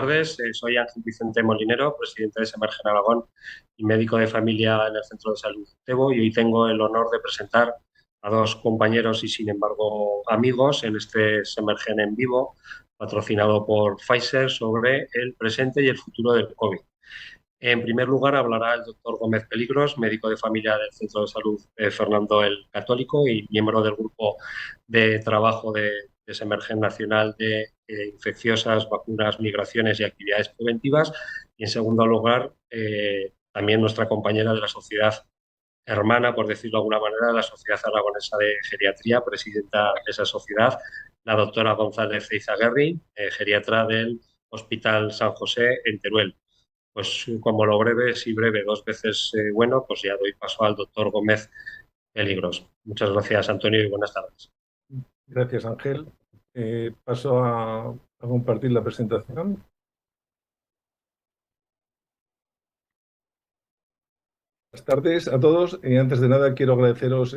tardes. Soy Ángel Vicente Molinero, presidente de Semergen Aragón y médico de familia en el Centro de Salud Tebo. Y hoy tengo el honor de presentar a dos compañeros y, sin embargo, amigos en este Semergen en vivo, patrocinado por Pfizer, sobre el presente y el futuro del COVID. En primer lugar, hablará el doctor Gómez Peligros, médico de familia del Centro de Salud Fernando el Católico y miembro del grupo de trabajo de Semergen Nacional de Infecciosas, Vacunas, Migraciones y Actividades Preventivas. Y en segundo lugar, también nuestra compañera de la sociedad hermana, por decirlo de alguna manera, de la Sociedad Aragonesa de Geriatría, presidenta de esa sociedad, la doctora González Eizaguirre, geriatra del Hospital San José en Teruel. Pues como lo breve, si breve, dos veces bueno, pues ya doy paso al doctor Gómez Peligros. Muchas gracias, Antonio, y buenas tardes. Gracias, Ángel. Paso a compartir la presentación. Buenas tardes a todos. Antes de nada, quiero agradeceros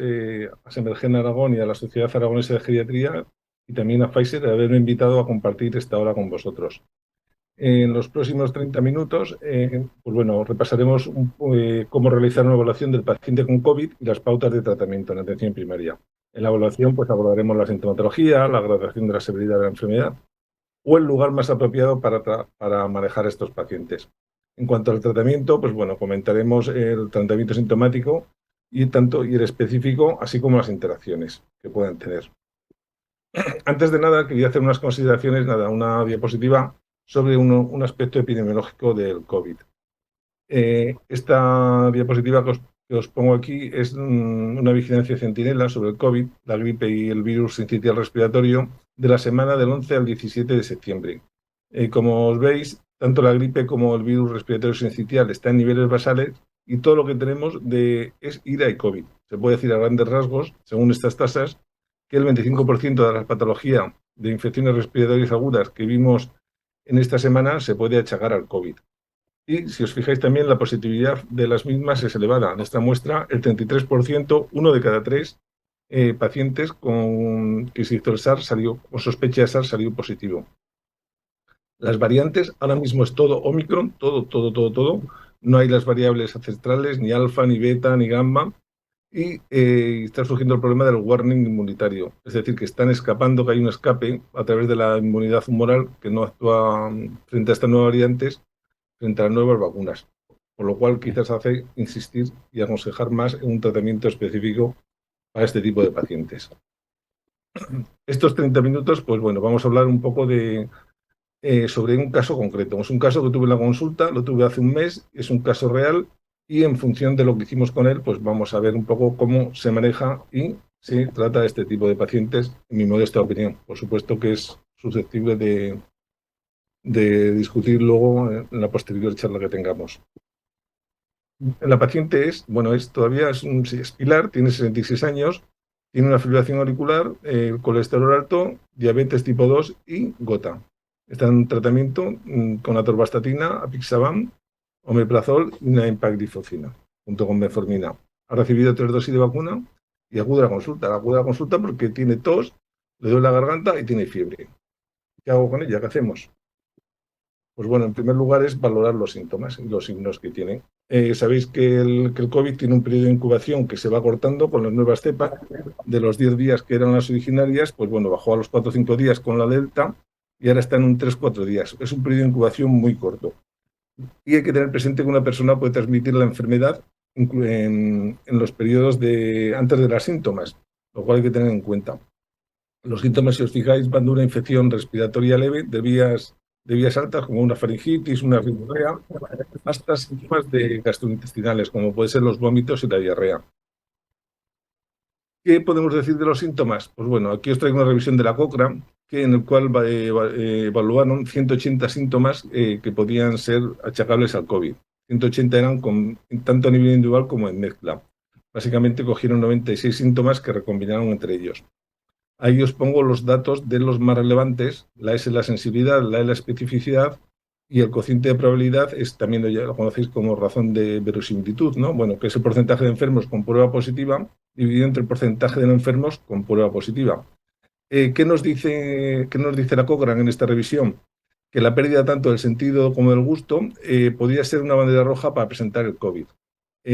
a Semergen Aragón y a la Sociedad Aragonesa de Geriatría y también a Pfizer de haberme invitado a compartir esta hora con vosotros. En los próximos 30 minutos, pues bueno, repasaremos cómo realizar una evaluación del paciente con COVID y las pautas de tratamiento en atención primaria. En la evaluación, pues abordaremos la sintomatología, la gradación de la severidad de la enfermedad o el lugar más apropiado para manejar a estos pacientes. En cuanto al tratamiento, pues bueno, comentaremos el tratamiento sintomático y el específico, así como las interacciones que pueden tener. Antes de nada, quería hacer unas consideraciones, una diapositiva sobre un aspecto epidemiológico del COVID. Esta diapositiva que os pongo aquí es una vigilancia centinela sobre el COVID, la gripe y el virus sincitial respiratorio de la semana del 11 al 17 de septiembre. Como os veis, tanto la gripe como el virus respiratorio sincitial están en niveles basales y todo lo que tenemos es IRA y COVID. Se puede decir a grandes rasgos, según estas tasas, que el 25% de la patología de infecciones respiratorias agudas que vimos en esta semana se puede achacar al COVID. Y si os fijáis también, la positividad de las mismas es elevada. En esta muestra, el 33%, uno de cada tres pacientes que se hizo el SARS con sospecha de SARS salió positivo. Las variantes, ahora mismo es todo Omicron, todo. No hay las variables ancestrales, ni alfa, ni beta, ni gamma. Y está surgiendo el problema del warning inmunitario. Es decir, que están escapando, que hay un escape a través de la inmunidad humoral que no actúa frente a estas nuevas variantes, frente a las nuevas vacunas. Por lo cual quizás hace insistir y aconsejar más en un tratamiento específico para este tipo de pacientes. Estos 30 minutos, pues bueno, vamos a hablar un poco sobre un caso concreto. Es un caso que tuve en la consulta, lo tuve hace un mes, es un caso real y en función de lo que hicimos con él, pues vamos a ver un poco cómo se maneja y se trata este tipo de pacientes, en mi modesta opinión. Por supuesto que es susceptible de discutir luego en la posterior charla que tengamos. La paciente es pilar, tiene 66 años, tiene una fibrilación auricular, colesterol alto, diabetes tipo 2 y gota. Está en tratamiento con atorvastatina, apixaban, omeprazol y una empagliflozina, junto con metformina. Ha recibido 3 dosis de vacuna y acude a la consulta. Acude a la consulta porque tiene tos, le duele la garganta y tiene fiebre. ¿Qué hago con ella? ¿Qué hacemos? Pues bueno, en primer lugar es valorar los síntomas y los signos que tiene. Sabéis que el COVID tiene un periodo de incubación que se va cortando con las nuevas cepas. De los 10 días que eran las originarias, pues bueno, bajó a los 4 o 5 días con la Delta y ahora está en un 3-4 días. Es un periodo de incubación muy corto. Y hay que tener presente que una persona puede transmitir la enfermedad en los periodos antes de los síntomas, lo cual hay que tener en cuenta. Los síntomas, si os fijáis, van de una infección respiratoria leve de vías altas, como una faringitis, una rinorrea, hasta síntomas gastrointestinales, como pueden ser los vómitos y la diarrea. ¿Qué podemos decir de los síntomas? Pues bueno, aquí os traigo una revisión de la Cochrane, en el cual evaluaron 180 síntomas que podían ser achacables al COVID. 180 eran tanto a nivel individual como en mezcla. Básicamente cogieron 96 síntomas que recombinaron entre ellos. Ahí os pongo los datos de los más relevantes. La S es la sensibilidad, la E la especificidad y el cociente de probabilidad también lo conocéis como razón de verosimilitud, ¿no? Bueno, que es el porcentaje de enfermos con prueba positiva dividido entre el porcentaje de no enfermos con prueba positiva. ¿Qué nos dice la Cochrane en esta revisión? que la pérdida tanto del sentido como del gusto podría ser una bandera roja para presentar el COVID.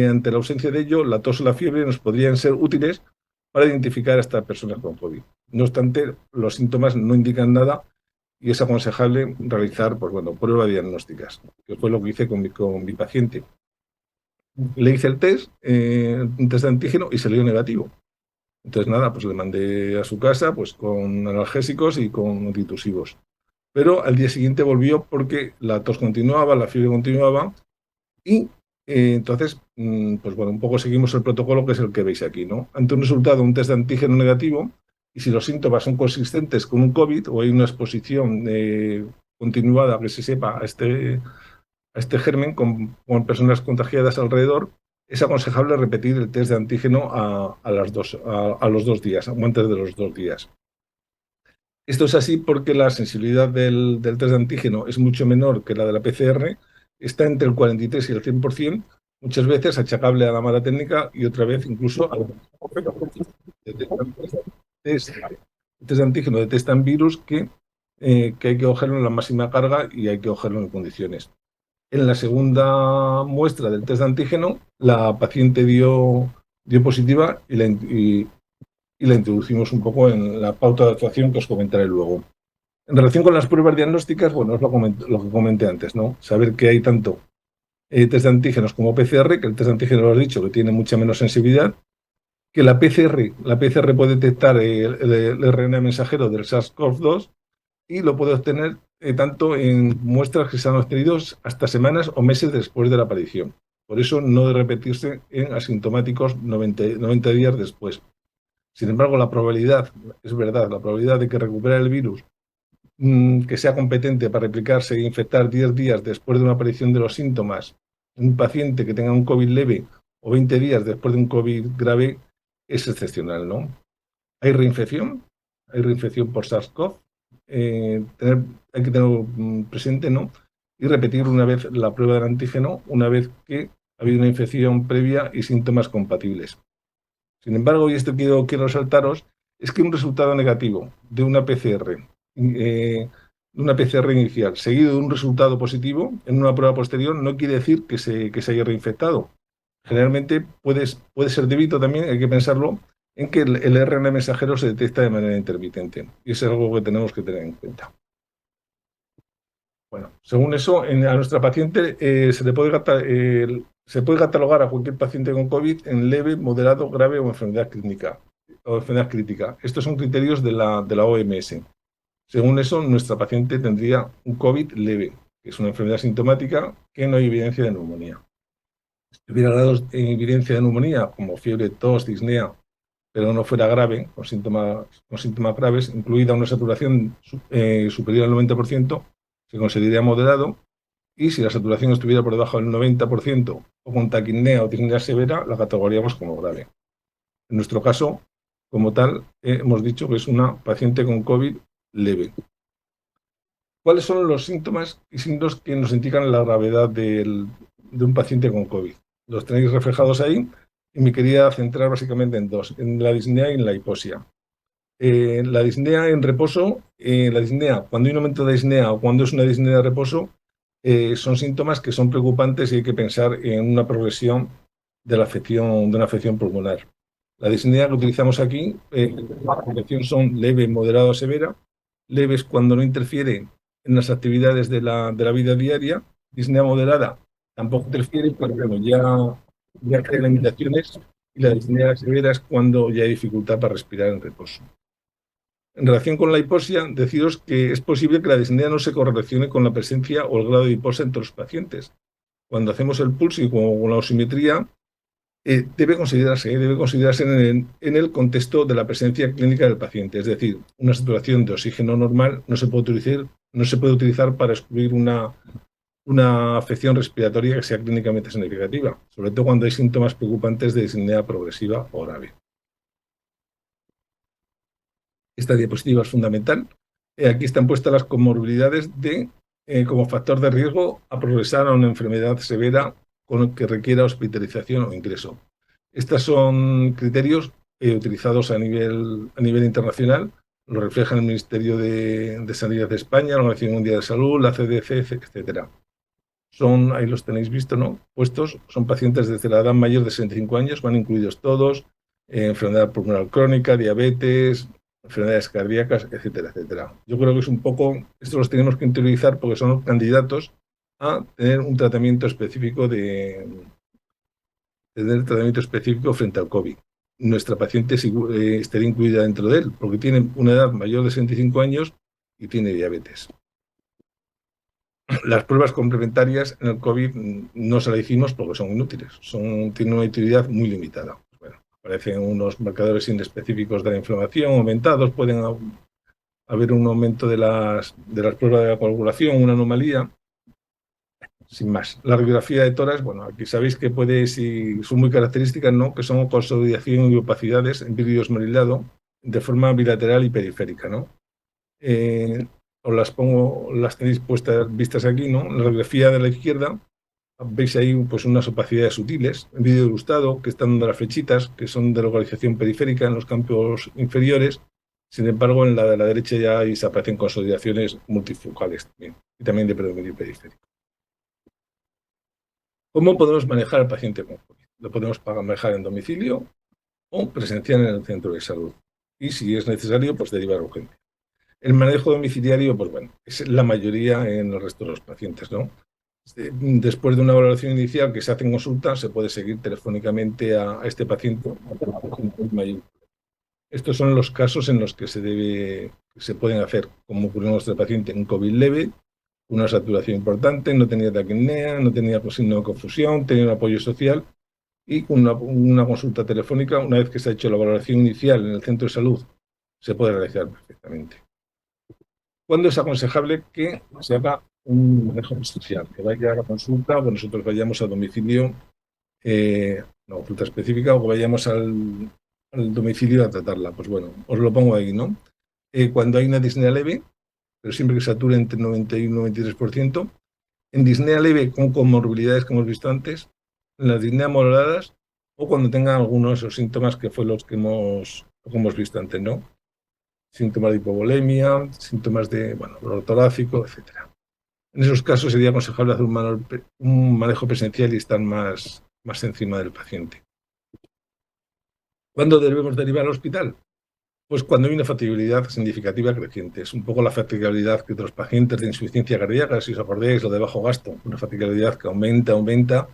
Ante la ausencia de ello, la tos o la fiebre nos podrían ser útiles para identificar a estas personas con COVID. No obstante, los síntomas no indican nada y es aconsejable realizar pues, bueno, pruebas diagnósticas, que fue lo que hice con mi paciente. Le hice el test, un test de antígeno, y salió negativo. Entonces, nada, pues le mandé a su casa pues, con analgésicos y con antitusivos. Pero al día siguiente volvió porque la tos continuaba, la fiebre continuaba y entonces, pues bueno, un poco seguimos el protocolo que es el que veis aquí, ¿no? Ante un resultado, un test de antígeno negativo, y si los síntomas son consistentes con un COVID o hay una exposición continuada que se sepa a este germen con personas contagiadas alrededor, es aconsejable repetir el test de antígeno a los 2 días, o antes de los 2 días. Esto es así porque la sensibilidad del test de antígeno es mucho menor que la de la PCR, está entre el 43 y el 100%, muchas veces achacable a la mala técnica y otra vez incluso a test de antígeno detectan virus que hay que cogerlo en la máxima carga y hay que cogerlo en condiciones. En la segunda muestra del test de antígeno, la paciente dio positiva y la introducimos un poco en la pauta de actuación que os comentaré luego. En relación con las pruebas diagnósticas, bueno, es lo que comenté antes, ¿no? Saber que hay tanto test de antígenos como PCR, que el test de antígenos lo has dicho, que tiene mucha menos sensibilidad, que la PCR puede detectar el RNA mensajero del SARS-CoV-2 y lo puede obtener tanto en muestras que se han obtenido hasta semanas o meses después de la aparición. Por eso no debe repetirse en asintomáticos 90 días después. Sin embargo, la probabilidad, es verdad, la probabilidad de que recupere el virus, que sea competente para replicarse e infectar 10 días después de una aparición de los síntomas en un paciente que tenga un COVID leve o 20 días después de un COVID grave, es excepcional, ¿no? Hay reinfección por SARS-CoV, hay que tenerlo presente, ¿no? Y repetir una vez la prueba del antígeno, una vez que ha habido una infección previa y síntomas compatibles. Sin embargo, y esto quiero resaltaros, es que un resultado negativo de una PCR inicial, seguido de un resultado positivo en una prueba posterior, no quiere decir que se haya reinfectado. Generalmente puede ser debido también, hay que pensarlo, en que el RNA mensajero se detecta de manera intermitente. Y eso es algo que tenemos que tener en cuenta. Bueno, según eso, a nuestra paciente se puede catalogar a cualquier paciente con COVID en leve, moderado, grave o enfermedad crítica. Estos son criterios de la OMS. Según eso, nuestra paciente tendría un COVID leve, que es una enfermedad sintomática que no hay evidencia de neumonía. Si hubiera grados en evidencia de neumonía, como fiebre, tos, disnea, pero no fuera grave, con síntomas graves, incluida una saturación superior al 90%, se consideraría moderado, y si la saturación estuviera por debajo del 90% o con taquipnea o disnea severa, la categoríamos como grave. En nuestro caso, como tal, hemos dicho que es una paciente con COVID leve. ¿Cuáles son los síntomas y signos que nos indican la gravedad de un paciente con COVID? Los tenéis reflejados ahí y me quería centrar básicamente en dos, en la disnea y en la hipoxia. La disnea en reposo, cuando hay un aumento de disnea o cuando es una disnea de reposo, son síntomas que son preocupantes y hay que pensar en una progresión de una afección pulmonar. La disnea que utilizamos aquí, la afección son leve, moderada o severa. Leves cuando no interfiere en las actividades de la vida diaria. Disnea moderada tampoco interfiere, pero bueno, ya crea limitaciones. Y la disnea severa es cuando ya hay dificultad para respirar en reposo. En relación con la hipoxia, deciros que es posible que la disnea no se correlacione con la presencia o el grado de hipoxia entre los pacientes. Cuando hacemos el pulso y con la osimetría, debe considerarse en el contexto de la presencia clínica del paciente. Es decir, una saturación de oxígeno normal no se puede utilizar para excluir una afección respiratoria que sea clínicamente significativa, sobre todo cuando hay síntomas preocupantes de disnea progresiva o grave. Esta diapositiva es fundamental. Aquí están puestas las comorbilidades como factor de riesgo a progresar a una enfermedad severa con que requiera hospitalización o ingreso. Estos son criterios utilizados a nivel internacional lo reflejan el Ministerio de Sanidad de España, la Organización Mundial de Salud, la CDC, etcétera. Ahí los tenéis visto, ¿no? Puestos, son pacientes desde la edad mayor de 65 años, van incluidos todos, enfermedad pulmonar crónica, diabetes, enfermedades cardíacas, etcétera, etcétera. Yo creo que es un poco, esto los tenemos que interiorizar porque son candidatos a tener un tratamiento específico frente al COVID. Nuestra paciente estaría incluida dentro de él, porque tiene una edad mayor de 65 años y tiene diabetes. Las pruebas complementarias en el COVID no se las hicimos porque son inútiles, tienen una utilidad muy limitada. Bueno, aparecen unos marcadores inespecíficos de la inflamación aumentados, pueden haber un aumento de las pruebas de la coagulación, una anomalía, sin más. La radiografía de tórax, bueno, aquí sabéis que si son muy características, ¿no? Que son consolidación y opacidades en vidrio esmerilado de forma bilateral y periférica, ¿no? Las tenéis vistas aquí, ¿no? En la radiografía de la izquierda veis ahí pues unas opacidades sutiles, en vídeo ilustrado, que están dando las flechitas, que son de localización periférica en los campos inferiores. Sin embargo, en la de la derecha ya ahí se aparecen consolidaciones multifocales también, y también de predominio periférico. ¿Cómo podemos manejar al paciente con COVID? Lo podemos manejar en domicilio o presencial en el centro de salud. Y si es necesario, pues derivar urgente. El manejo domiciliario, pues bueno, es la mayoría en el resto de los pacientes, ¿no? Después de una valoración inicial que se hace en consulta, se puede seguir telefónicamente a este paciente. Estos son los casos en los que se pueden hacer, como ocurrió en nuestro paciente, un COVID leve, una saturación importante, no tenía taquipnea, no tenía signo de confusión, tenía un apoyo social y una consulta telefónica, una vez que se ha hecho la valoración inicial en el centro de salud, se puede realizar perfectamente. ¿Cuándo es aconsejable que se haga un manejo presencial? Que vaya a la consulta o que nosotros vayamos al domicilio, una consulta específica, o que vayamos al domicilio a tratarla. Pues bueno, os lo pongo ahí, ¿no? Cuando hay una disnea leve, pero siempre que sature entre 91 y 93%, en disnea leve con comorbilidades que hemos visto antes, en las disneas moderadas, o cuando tengan algunos de esos síntomas que fue los que hemos visto antes, ¿no? Síntomas de hipovolemia, síntomas de dolor torácico, etcétera. En esos casos sería aconsejable hacer un manejo presencial y estar más encima del paciente. ¿Cuándo debemos derivar al hospital? Pues cuando hay una fatigabilidad significativa creciente. Es un poco la fatigabilidad que otros pacientes de insuficiencia cardíaca, si os acordáis, lo de bajo gasto, una fatigabilidad que aumenta,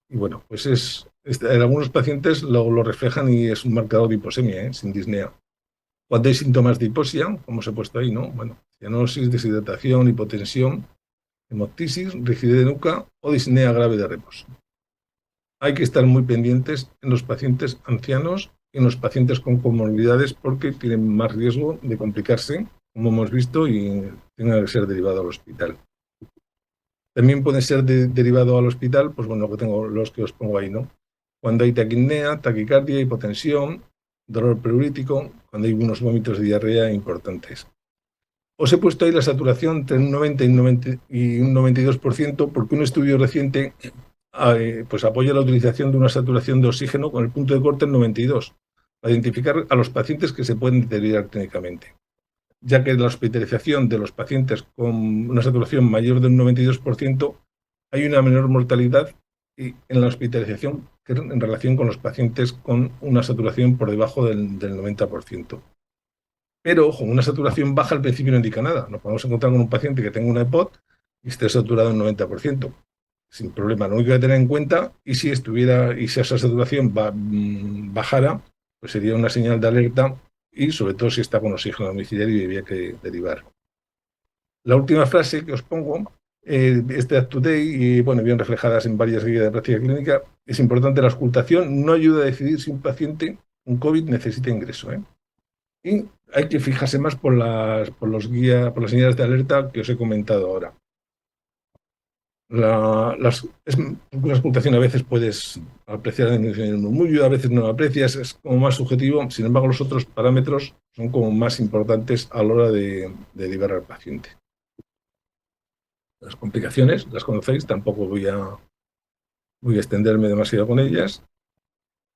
y bueno, pues en algunos pacientes lo reflejan y es un marcador de hiposemia, sin disnea. Cuando hay síntomas de hipoxia, como os he puesto ahí, ¿no? Bueno, cianosis, deshidratación, hipotensión, hemoptisis, rigidez de nuca o disnea grave de reposo. Hay que estar muy pendientes en los pacientes ancianos y en los pacientes con comorbilidades porque tienen más riesgo de complicarse, como hemos visto, y tengan que ser derivado al hospital. También pueden ser derivado al hospital, pues bueno, los que os pongo ahí, ¿no? Cuando hay taquipnea, taquicardia, hipotensión, dolor pleurítico, cuando hay unos vómitos de diarrea importantes. Os he puesto ahí la saturación entre un 90 y un 92% porque un estudio reciente pues apoya la utilización de una saturación de oxígeno con el punto de corte en 92 para identificar a los pacientes que se pueden deteriorar clínicamente, ya que la hospitalización de los pacientes con una saturación mayor del 92% hay una menor mortalidad en la hospitalización que en relación con los pacientes con una saturación por debajo del 90%. Pero, ojo, una saturación baja al principio no indica nada. Nos podemos encontrar con un paciente que tenga una EPOC y esté saturado en 90%. Sin problema. Lo único que tener en cuenta, y si esa saturación bajara, pues sería una señal de alerta y sobre todo si está con oxígeno domiciliario y había que derivar. La última frase que os pongo es de UpToDate y bien reflejadas en varias guías de práctica clínica. Es importante la auscultación, no ayuda a decidir si un paciente con COVID necesita ingreso. Y hay que fijarse más por las señales de alerta que os he comentado ahora. La auscultación a veces puedes apreciar en el murmullo, a veces no lo aprecias, es como más subjetivo. Sin embargo, los otros parámetros son como más importantes a la hora de derivar al paciente. Las complicaciones las conocéis, tampoco voy a extenderme demasiado con ellas.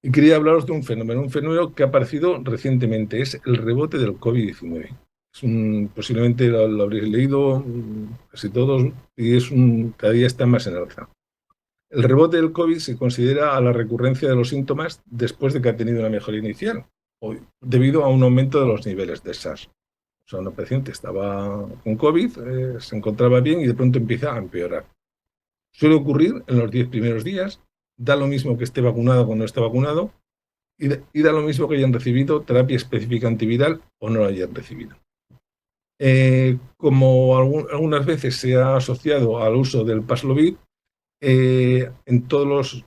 Y quería hablaros de un fenómeno que ha aparecido recientemente, es el rebote del COVID-19. Posiblemente lo habréis leído casi todos, y cada día está más en alza. El rebote del COVID se considera a la recurrencia de los síntomas después de que ha tenido una mejoría inicial, debido a un aumento de los niveles de SARS. O sea, una paciente estaba con COVID, se encontraba bien y de pronto empieza a empeorar. Suele ocurrir en los 10 primeros días, da lo mismo que esté vacunado o no esté vacunado, y da lo mismo que hayan recibido terapia específica antiviral o no la hayan recibido. Como algunas veces se ha asociado al uso del Paxlovid, en todos los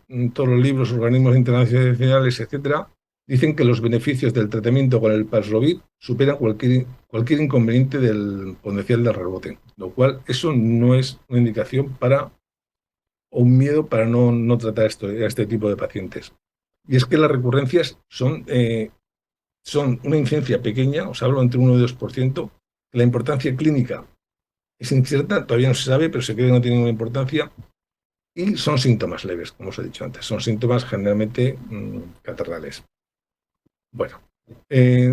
libros, organismos internacionales, etcétera, dicen que los beneficios del tratamiento con el Paxlovid superan cualquier inconveniente del potencial de rebote, lo cual eso no es una indicación o un miedo para no tratar a este tipo de pacientes. Y es que las recurrencias son una incidencia pequeña, os hablo entre 1 y 2%. La importancia clínica es incierta, todavía no se sabe, pero se cree que no tiene ninguna importancia. Y son síntomas leves, como os he dicho antes. Son síntomas generalmente catarrales. Bueno,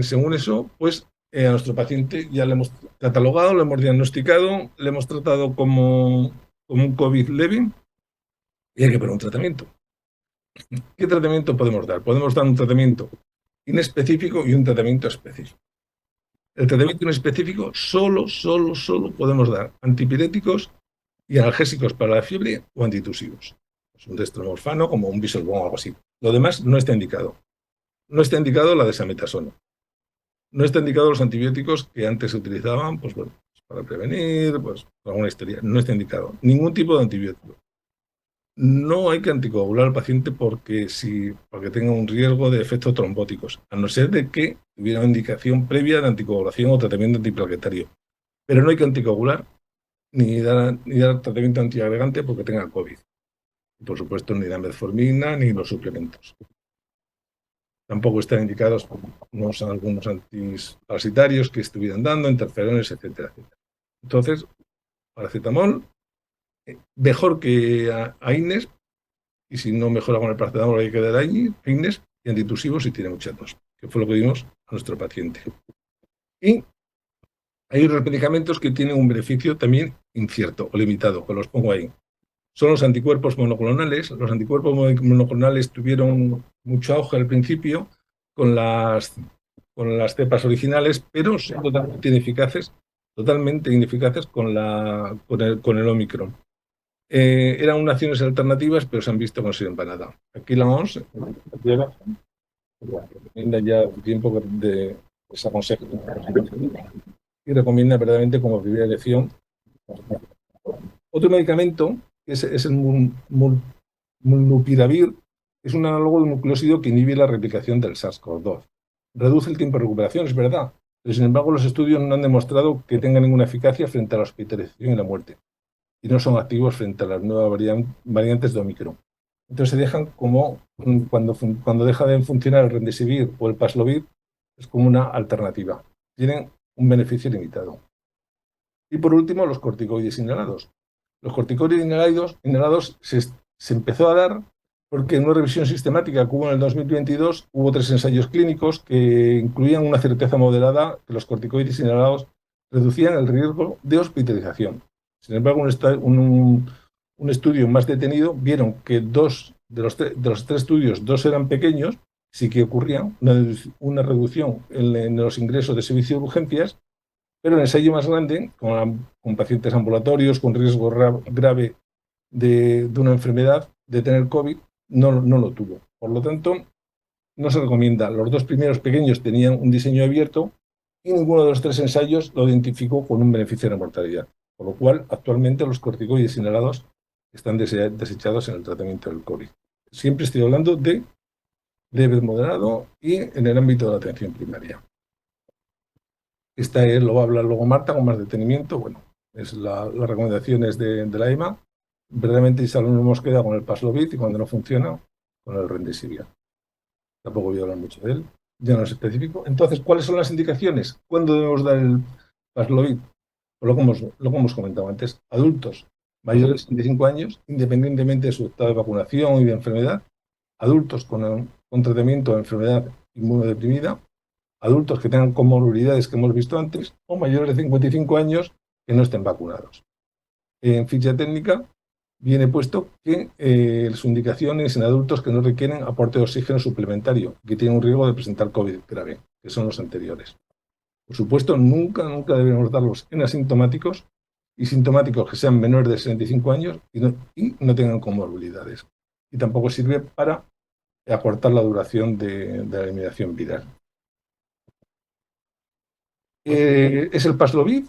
según eso, pues a nuestro paciente ya le hemos catalogado, lo hemos diagnosticado, le hemos tratado como un COVID leve y hay que poner un tratamiento. ¿Qué tratamiento podemos dar? Podemos dar un tratamiento inespecífico y un tratamiento específico. El tratamiento inespecífico solo podemos dar antipiréticos y analgésicos para la fiebre o antitusivos. Es un dextromorfano como un bisolbón o algo así. Lo demás no está indicado. No está indicado la desametasona. No está indicado los antibióticos que antes se utilizaban, pues bueno, para prevenir, pues alguna historia. No está indicado ningún tipo de antibiótico. No hay que anticoagular al paciente porque tenga un riesgo de efectos trombóticos, a no ser de que hubiera una indicación previa de anticoagulación o tratamiento antiplaquetario. Pero no hay que anticoagular ni dar tratamiento antiagregante porque tenga COVID. Y por supuesto, ni la metformina ni los suplementos. Tampoco están indicados algunos antiparasitarios que estuvieran dando, interferones, etcétera, etcétera. Entonces, paracetamol, mejor que AINES, y si no mejora con el paracetamol hay que dar AINES y antitusivos si tiene mucha tos, que fue lo que dimos a nuestro paciente. Y hay otros medicamentos que tienen un beneficio también incierto o limitado, que los pongo ahí. Son los anticuerpos monoclonales. Los anticuerpos monoclonales tuvieron mucho auge al principio con las cepas originales, pero son totalmente ineficaces con el Omicron. Eran unas acciones alternativas, pero se han visto que no sirven para nada. Aquí la OMS recomienda ya tiempo de esa consejo y recomienda verdaderamente como primera elección. Otro medicamento es el molnupiravir, es un análogo de nucleósido que inhibe la replicación del SARS-CoV-2. Reduce el tiempo de recuperación, es verdad, pero sin embargo los estudios no han demostrado que tenga ninguna eficacia frente a la hospitalización y la muerte, y no son activos frente a las nuevas variantes de Omicron. Entonces se dejan como, cuando deja de funcionar el Remdesivir o el Paxlovid, es como una alternativa. Tienen un beneficio limitado. Y por último, los corticoides inhalados. Los corticoides inhalados se empezó a dar porque en una revisión sistemática que hubo en el 2022 hubo 3 ensayos clínicos que incluían una certeza moderada que los corticoides inhalados reducían el riesgo de hospitalización. Sin embargo, un estudio más detenido vieron que de los 3 estudios, 2 eran pequeños, sí que ocurría una reducción en los ingresos de servicio de urgencias, pero en el ensayo más grande, con pacientes ambulatorios, con riesgo grave de una enfermedad, de tener COVID, no lo tuvo. Por lo tanto, no se recomienda. Los 2 primeros pequeños tenían un diseño abierto y ninguno de los 3 ensayos lo identificó con un beneficio de mortalidad. Por lo cual, actualmente los corticoides inhalados están desechados en el tratamiento del COVID. Siempre estoy hablando de leve, moderado y en el ámbito de la atención primaria. Lo va a hablar luego Marta con más detenimiento. Bueno, es las recomendaciones de la EMA. Verdaderamente solo nos hemos quedado con el Paxlovid y cuando no funciona, con el Remdesivir. Tampoco voy a hablar mucho de él, ya no es específico. Entonces, ¿cuáles son las indicaciones? ¿Cuándo debemos dar el Paxlovid? Pues lo que hemos comentado antes, adultos mayores de 65 años, independientemente de su estado de vacunación y de enfermedad, adultos con con tratamiento de enfermedad inmunodeprimida, adultos que tengan comorbilidades que hemos visto antes, o mayores de 55 años que no estén vacunados. En ficha técnica viene puesto que su indicación es en adultos que no requieren aporte de oxígeno suplementario, que tienen un riesgo de presentar COVID grave, que son los anteriores. Por supuesto, nunca debemos darlos en asintomáticos y sintomáticos que sean menores de 65 años y no tengan comorbilidades. Y tampoco sirve para acortar la duración de la eliminación viral. Es el Paxlovid,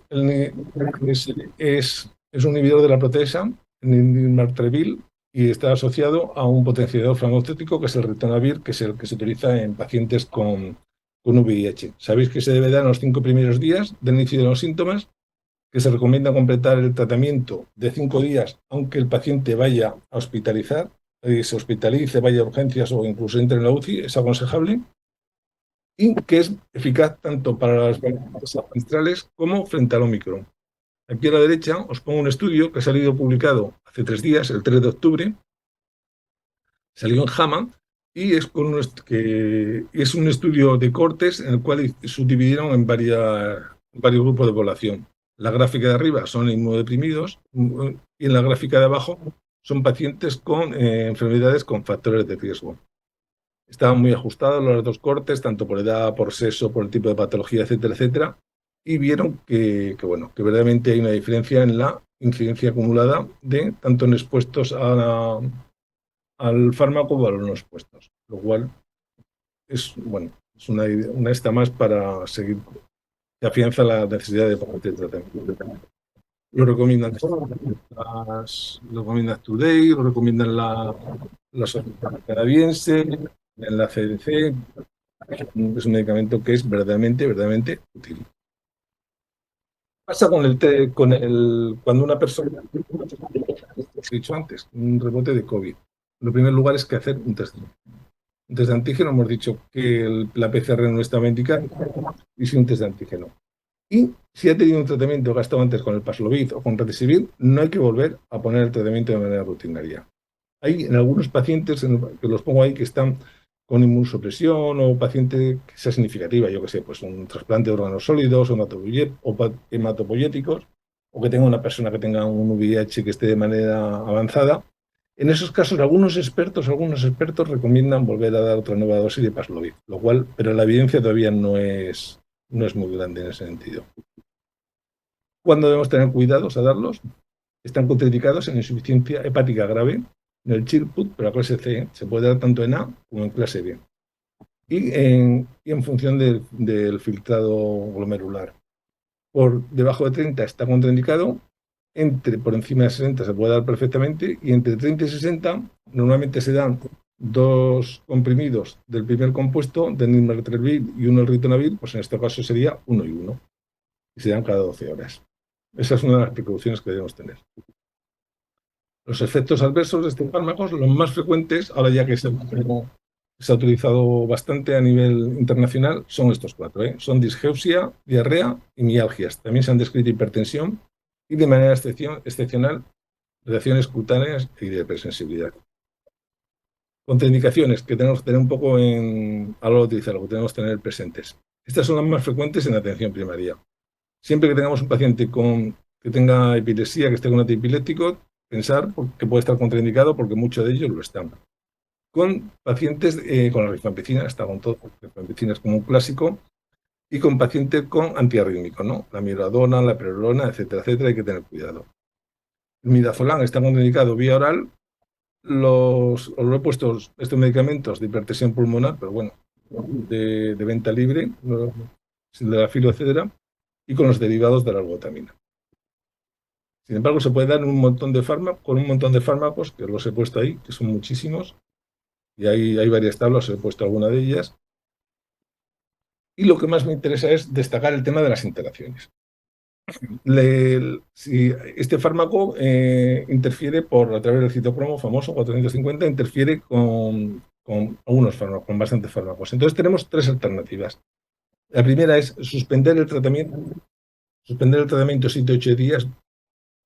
es un inhibidor de la proteasa, nirmatrelvir, y está asociado a un potenciador farmacéutico que es el ritonavir, que es el que se utiliza en pacientes con VIH. Sabéis que se debe dar en los 5 primeros días del inicio de los síntomas, que se recomienda completar el tratamiento de 5 días, aunque el paciente vaya a hospitalizar, se hospitalice, vaya a urgencias o incluso entre en la UCI, es aconsejable, y que es eficaz tanto para las variantes ancestrales como frente al Omicron. Aquí a la derecha os pongo un estudio que ha salido publicado hace 3 días, el 3 de octubre, salió en JAMA, y es un estudio de cortes en el cual se subdividieron en varios grupos de población. La gráfica de arriba son inmunodeprimidos y en la gráfica de abajo son pacientes con enfermedades con factores de riesgo. Estaban muy ajustados los 2 cortes, tanto por edad, por sexo, por el tipo de patología, etcétera, etcétera, y vieron que verdaderamente hay una diferencia en la incidencia acumulada de tanto en expuestos al fármaco como a los no expuestos, lo cual es una esta más para seguir, que afianza la necesidad de tratamiento. Lo recomiendan Today, lo recomiendan la Sociedad Canadiense, en la CDC. Es un medicamento que es verdaderamente útil. ¿Qué pasa cuando una persona, he dicho antes, un rebote de COVID? En primer lugar es que hacer un test. Un test de antígeno, hemos dicho que la PCR no está indicada, y sí un test de antígeno. Y si ha tenido un tratamiento gastado antes con el Paxlovid o con Remdesivir, no hay que volver a poner el tratamiento de manera rutinaria. Hay en algunos pacientes, que los pongo ahí, que están con inmunosupresión o paciente que sea significativa, yo que sé, pues un trasplante de órganos sólidos o hematopoyéticos, o que tenga una persona que tenga un VIH que esté de manera avanzada. En esos casos, algunos expertos recomiendan volver a dar otra nueva dosis de Paxlovid, pero la evidencia todavía no es muy grande en ese sentido. ¿Cuándo debemos tener cuidados a darlos? Están contraindicados en insuficiencia hepática grave, en el CHIRPUT, pero la clase C se puede dar tanto en A como en clase B. Y en función del filtrado glomerular. Por debajo de 30 está contraindicado, por encima de 60 se puede dar perfectamente, y entre 30 y 60 normalmente se dan 2 comprimidos del primer compuesto, de nirmatrelvir y uno el ritonavir, pues en este caso sería 1 y 1, y se dan cada 12 horas. Esa es una de las precauciones que debemos tener. Los efectos adversos de estos fármacos, los más frecuentes, ahora ya que se ha utilizado bastante a nivel internacional, son estos 4. Son disgeusia, diarrea y mialgias. También se han descrito hipertensión y, de manera excepcional, reacciones cutáneas y de hipersensibilidad. Contraindicaciones que tenemos que tener un poco a la hora de utilizarlo, que tenemos que tener presentes. Estas son las más frecuentes en atención primaria. Siempre que tengamos un paciente que tenga epilepsia, que esté con antiepiléptico, pensar que puede estar contraindicado, porque muchos de ellos lo están. Con pacientes con la rifampicina, está con todo, la rifampicina es como un clásico, y con pacientes con antiarrítmico, ¿no? La miradona, la prerolona, etcétera, etcétera, hay que tener cuidado. El midazolam está contraindicado vía oral. Os lo he puesto estos medicamentos de hipertensión pulmonar, pero bueno, de venta libre, de la filo, etcétera, y con los derivados de la algotamina. Sin embargo, se puede dar con un montón de fármacos, que los he puesto ahí, que son muchísimos, y hay varias tablas, he puesto alguna de ellas. Y lo que más me interesa es destacar el tema de las interacciones. Si este fármaco interfiere a través del citocromo famoso 450, interfiere con algunos fármacos, con bastantes fármacos. Entonces tenemos 3 alternativas. La primera es suspender el tratamiento 7-8 días,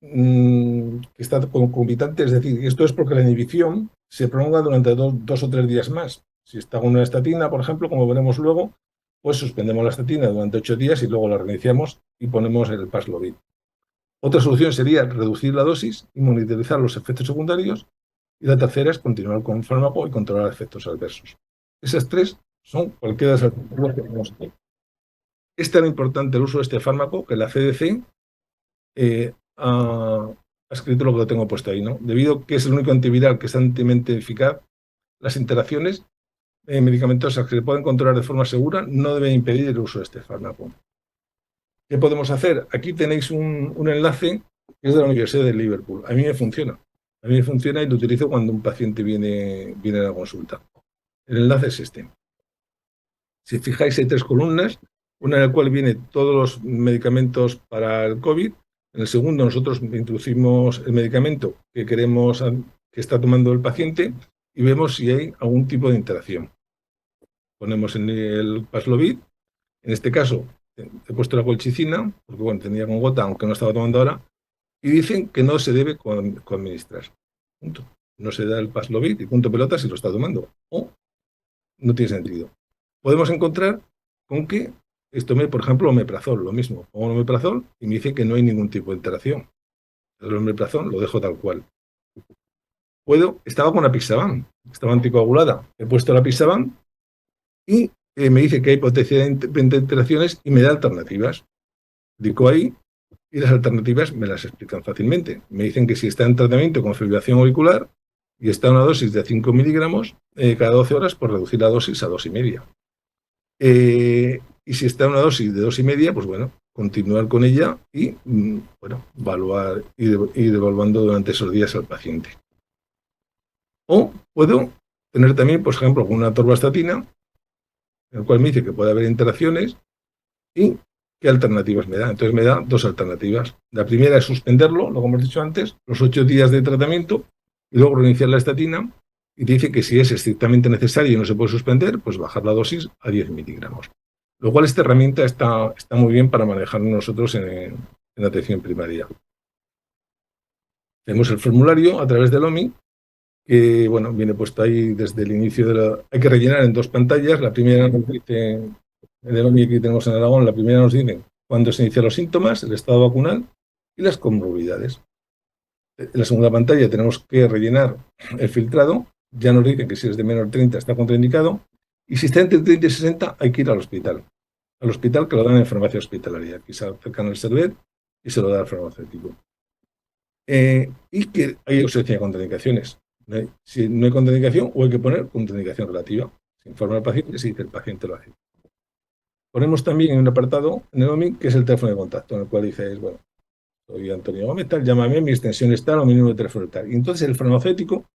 que está concomitante, es decir, esto es porque la inhibición se prolonga durante 2 o 3 días más. Si está con una estatina, por ejemplo, como veremos luego, pues suspendemos la estatina durante 8 días y luego la reiniciamos y ponemos el Paxlovid. Otra solución sería reducir la dosis y monitorizar los efectos secundarios. Y la tercera es continuar con el fármaco y controlar efectos adversos. Esas tres son cualquiera de las alternativas que tenemos aquí. Es tan importante el uso de este fármaco que la CDC ha escrito lo que lo tengo puesto ahí, ¿no? Debido a que es el único antiviral que es altamente eficaz, las interacciones medicamentosas que se pueden controlar de forma segura no deben impedir el uso de este fármaco. ¿Qué podemos hacer? Aquí tenéis un enlace que es de la Universidad de Liverpool. A mí me funciona. A mí me funciona y lo utilizo cuando un paciente viene a la consulta. El enlace es este. Si fijáis, hay 3 columnas, una en la cual viene todos los medicamentos para el COVID. En el segundo, nosotros introducimos el medicamento que queremos que está tomando el paciente y vemos si hay algún tipo de interacción. Ponemos en el Paxlovid. En este caso, he puesto la colchicina, porque bueno, tenía con gota, aunque no estaba tomando ahora, y dicen que no se debe administrar. Punto. No se da el Paxlovid y punto pelota si lo está tomando. O no tiene sentido. Podemos encontrar con que tomé, por ejemplo, omeprazol, lo mismo. Pongo omeprazol y me dice que no hay ningún tipo de interacción. El omeprazol lo dejo tal cual. Estaba con la Pixaban, estaba anticoagulada. He puesto la Pixaban y me dice que hay potencia de interacciones y me da alternativas. Digo ahí y las alternativas me las explican fácilmente. Me dicen que si está en tratamiento con fibrilación auricular y está a una dosis de 5 miligramos cada 12 horas, pues reducir la dosis a 2,5. Y si está en una dosis de 2,5, pues bueno, continuar con ella y, bueno, evaluar y ir evaluando durante esos días al paciente. O puedo tener también, por ejemplo, una torvastatina, en el cual me dice que puede haber interacciones y qué alternativas me da. Entonces me da 2 alternativas. La primera es suspenderlo, lo que hemos dicho antes, los 8 días de tratamiento y luego reiniciar la estatina. Y te dice que si es estrictamente necesario y no se puede suspender, pues bajar la dosis a 10 miligramos. Lo cual esta herramienta está muy bien para manejar nosotros en atención primaria. Tenemos el formulario a través del OMI, que bueno, viene puesto ahí desde el inicio de la... Hay que rellenar en 2 pantallas. La primera nos dice, en el OMI que tenemos en Aragón, la primera nos dice cuándo se inician los síntomas, el estado vacunal y las comorbilidades. En la segunda pantalla tenemos que rellenar el filtrado. Ya nos dicen que si es de menor de 30 está contraindicado. Y si está entre 30 y 60 hay que ir al hospital. Al hospital, que lo dan en farmacia hospitalaria. Aquí se acercan al server y se lo da al farmacéutico. Y que hay ausencia de contraindicaciones. Si no hay contraindicación, o hay que poner contraindicación relativa. Se informa al paciente si el paciente lo hace. Ponemos también en un apartado en el OMI, que es el teléfono de contacto, en el cual dices, bueno, soy Antonio Gómez, tal, llámame, mi extensión es tal, o mi número de teléfono es tal. Y entonces el farmacéutico,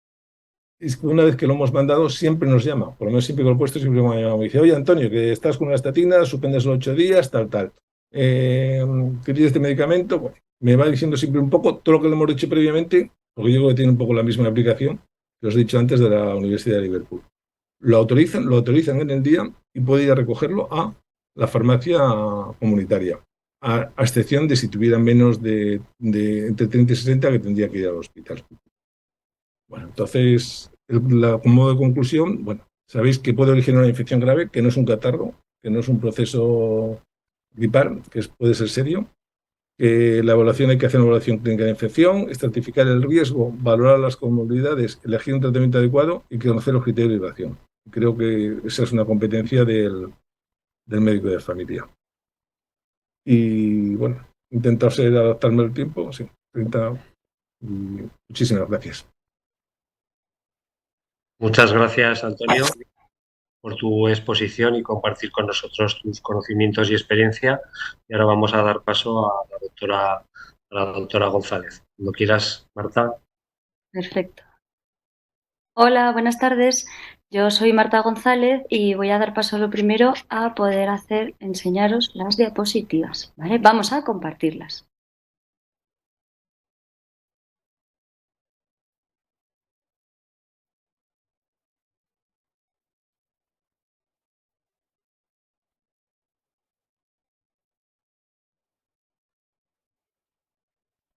es que una vez que lo hemos mandado, siempre nos llama, por lo menos siempre con el puesto, siempre me llama, me dice, oye, Antonio, que estás con una estatina, suspendes los 8 días, tal, tal. ¿Qué tienes este medicamento? Bueno, me va diciendo siempre un poco todo lo que le hemos dicho previamente, porque yo creo que tiene un poco la misma aplicación que os he dicho antes de la Universidad de Liverpool. Lo autorizan en el día y puede ir a recogerlo a la farmacia comunitaria, a excepción de si tuvieran menos de entre 30 y 60 que tendría que ir al hospital. Bueno, entonces, como modo de conclusión, bueno, sabéis que puede originar una infección grave, que no es un catarro, que no es un proceso gripal, que puede ser serio, que la evaluación hay que hacer una evaluación clínica de infección, estratificar el riesgo, valorar las comorbilidades, elegir un tratamiento adecuado y conocer los criterios de evaluación. Creo que esa es una competencia del médico de familia. Y bueno, intentar adaptarme al tiempo, sí, 30. Muchísimas gracias. Muchas gracias, Antonio, por tu exposición y compartir con nosotros tus conocimientos y experiencia. Y ahora vamos a dar paso a la doctora González. Cuando quieras, Marta. Perfecto. Hola, buenas tardes. Yo soy Marta González y voy a dar paso lo primero a poder enseñaros las diapositivas, ¿vale? Vamos a compartirlas.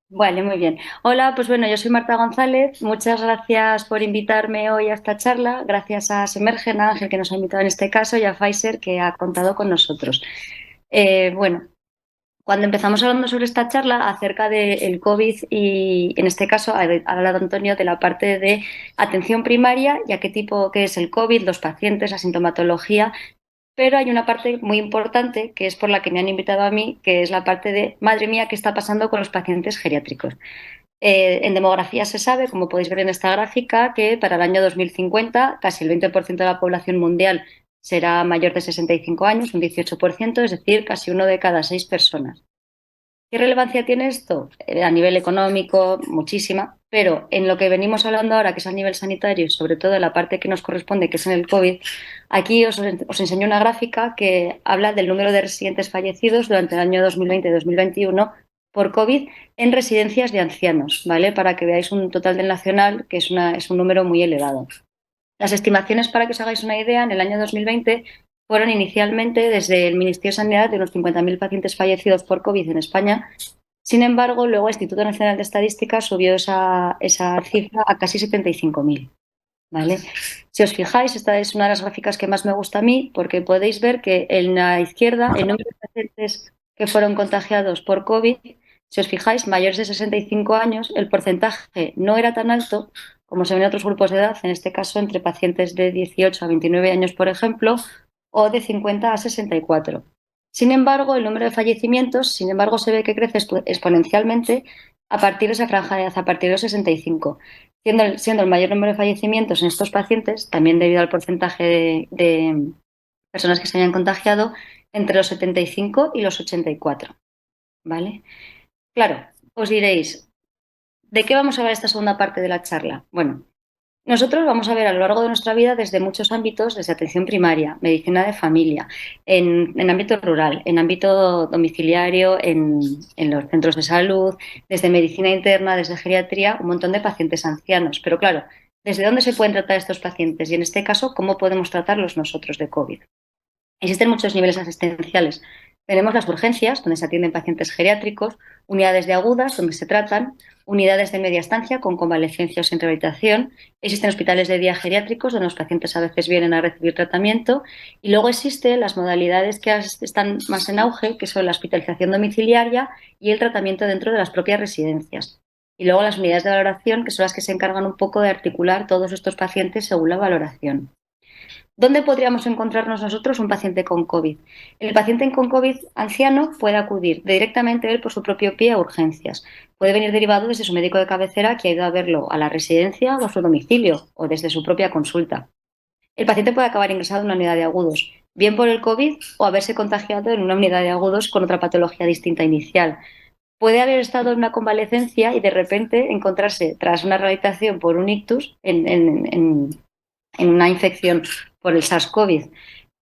Vale, muy bien. Hola, pues bueno, yo soy Marta González. Muchas gracias por invitarme hoy a esta charla. Gracias a Semergen, a Ángel, que nos ha invitado en este caso, y a Pfizer, que ha contado con nosotros. Bueno, cuando empezamos hablando sobre esta charla acerca del COVID y en este caso ha hablado Antonio de la parte de atención primaria y a qué es el COVID, los pacientes, la sintomatología, pero hay una parte muy importante que es por la que me han invitado a mí, que es la parte de, madre mía, ¿qué está pasando con los pacientes geriátricos? En demografía se sabe, como podéis ver en esta gráfica, que para el año 2050 casi el 20% de la población mundial será mayor de 65 años, un 18%, es decir, casi uno de cada 6 personas. ¿Qué relevancia tiene esto? A nivel económico, muchísima, pero en lo que venimos hablando ahora, que es a nivel sanitario y sobre todo en la parte que nos corresponde, que es en el COVID, aquí os enseño una gráfica que habla del número de residentes fallecidos durante el año 2020 y 2021 por COVID en residencias de ancianos, ¿vale? Para que veáis un total del nacional, que es un número muy elevado. Las estimaciones, para que os hagáis una idea, en el año 2020 fueron inicialmente desde el Ministerio de Sanidad de unos 50.000 pacientes fallecidos por COVID en España. Sin embargo, luego el Instituto Nacional de Estadística subió esa cifra a casi 75.000. ¿Vale? Si os fijáis, esta es una de las gráficas que más me gusta a mí porque podéis ver que en la izquierda el número de pacientes que fueron contagiados por COVID, si os fijáis, mayores de 65 años, el porcentaje no era tan alto como se ve en otros grupos de edad, en este caso entre pacientes de 18 a 29 años, por ejemplo, o de 50 a 64. Sin embargo, el número de fallecimientos, sin embargo, se ve que crece exponencialmente a partir de esa franja de edad, a partir de los 65, siendo el mayor número de fallecimientos en estos pacientes, también debido al porcentaje de personas que se hayan contagiado, entre los 75 y los 84. ¿Vale? Claro, os diréis, ¿de qué vamos a hablar esta segunda parte de la charla? Bueno, nosotros vamos a ver a lo largo de nuestra vida desde muchos ámbitos, desde atención primaria, medicina de familia, en ámbito rural, en ámbito domiciliario, en los centros de salud, desde medicina interna, desde geriatría, un montón de pacientes ancianos. Pero claro, ¿desde dónde se pueden tratar estos pacientes? Y en este caso, ¿cómo podemos tratarlos nosotros de COVID? Existen muchos niveles asistenciales. Tenemos las urgencias, donde se atienden pacientes geriátricos, unidades de agudas, donde se tratan, unidades de media estancia con convalecencia o sin rehabilitación. Existen hospitales de día geriátricos, donde los pacientes a veces vienen a recibir tratamiento. Y luego existen las modalidades que están más en auge, que son la hospitalización domiciliaria y el tratamiento dentro de las propias residencias. Y luego las unidades de valoración, que son las que se encargan un poco de articular todos estos pacientes según la valoración. ¿Dónde podríamos encontrarnos nosotros un paciente con COVID? El paciente con COVID anciano puede acudir directamente él por su propio pie a urgencias. Puede venir derivado desde su médico de cabecera que ha ido a verlo a la residencia o a su domicilio o desde su propia consulta. El paciente puede acabar ingresado en una unidad de agudos, bien por el COVID o haberse contagiado en una unidad de agudos con otra patología distinta inicial. Puede haber estado en una convalecencia y de repente encontrarse tras una rehabilitación por un ictus en una infección por el SARS-CoV.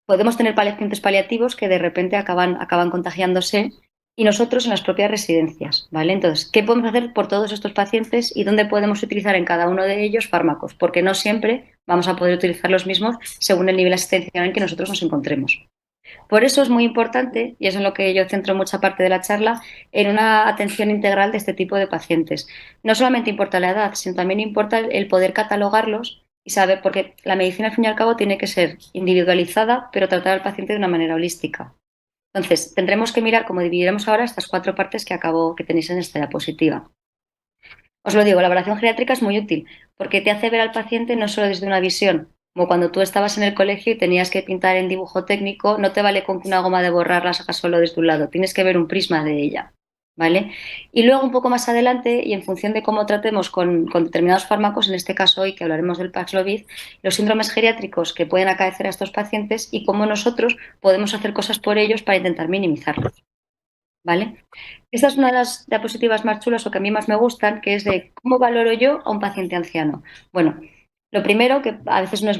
Podemos tener pacientes paliativos que de repente acaban contagiándose y nosotros en las propias residencias, ¿vale? Entonces, ¿qué podemos hacer por todos estos pacientes y dónde podemos utilizar en cada uno de ellos fármacos? Porque no siempre vamos a poder utilizar los mismos según el nivel asistencial en que nosotros nos encontremos. Por eso es muy importante, y es en lo que yo centro mucha parte de la charla, en una atención integral de este tipo de pacientes. No solamente importa la edad, sino también importa el poder catalogarlos y saber, porque la medicina al fin y al cabo tiene que ser individualizada, pero tratar al paciente de una manera holística. Entonces, tendremos que mirar cómo dividiremos ahora estas 4 partes que tenéis en esta diapositiva. Os lo digo, la evaluación geriátrica es muy útil porque te hace ver al paciente no solo desde una visión, como cuando tú estabas en el colegio y tenías que pintar en dibujo técnico, no te vale con que una goma de borrar la sacas solo desde un lado, tienes que ver un prisma de ella, ¿vale? Y luego un poco más adelante, y en función de cómo tratemos con determinados fármacos, en este caso hoy que hablaremos del Paxlovid, los síndromes geriátricos que pueden acaecer a estos pacientes y cómo nosotros podemos hacer cosas por ellos para intentar minimizarlos. ¿Vale? Esta es una de las diapositivas más chulas o que a mí más me gustan, que es de cómo valoro yo a un paciente anciano. Bueno, lo primero, que a veces no es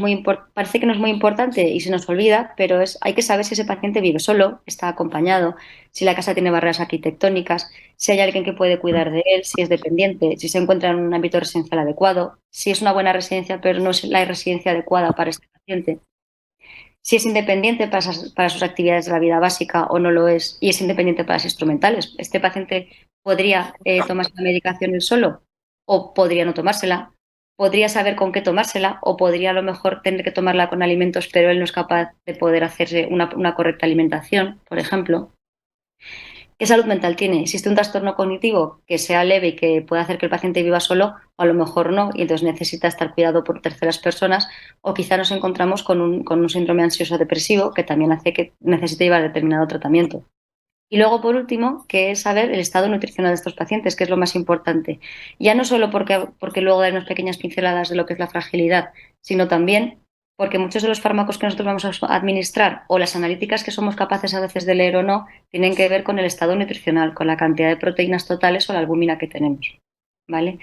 parece que no es muy importante y se nos olvida, pero hay que saber si ese paciente vive solo, está acompañado, si la casa tiene barreras arquitectónicas, si hay alguien que puede cuidar de él, si es dependiente, si se encuentra en un ámbito residencial adecuado, si es una buena residencia, pero no es la residencia adecuada para este paciente, si es independiente para sus actividades de la vida básica o no lo es, y es independiente para las instrumentales. Este paciente podría tomarse la medicación él solo o podría no tomársela, podría saber con qué tomársela o podría a lo mejor tener que tomarla con alimentos, pero él no es capaz de poder hacerse una correcta alimentación, por ejemplo. ¿Qué salud mental tiene? ¿Existe un trastorno cognitivo que sea leve y que pueda hacer que el paciente viva solo? O a lo mejor no, y entonces necesita estar cuidado por terceras personas, o quizá nos encontramos con un síndrome ansioso depresivo que también hace que necesite llevar determinado tratamiento. Y luego, por último, que es saber el estado nutricional de estos pacientes, que es lo más importante. Ya no solo porque luego dar unas pequeñas pinceladas de lo que es la fragilidad, sino también porque muchos de los fármacos que nosotros vamos a administrar o las analíticas que somos capaces a veces de leer o no, tienen que ver con el estado nutricional, con la cantidad de proteínas totales o la albúmina que tenemos. ¿Vale?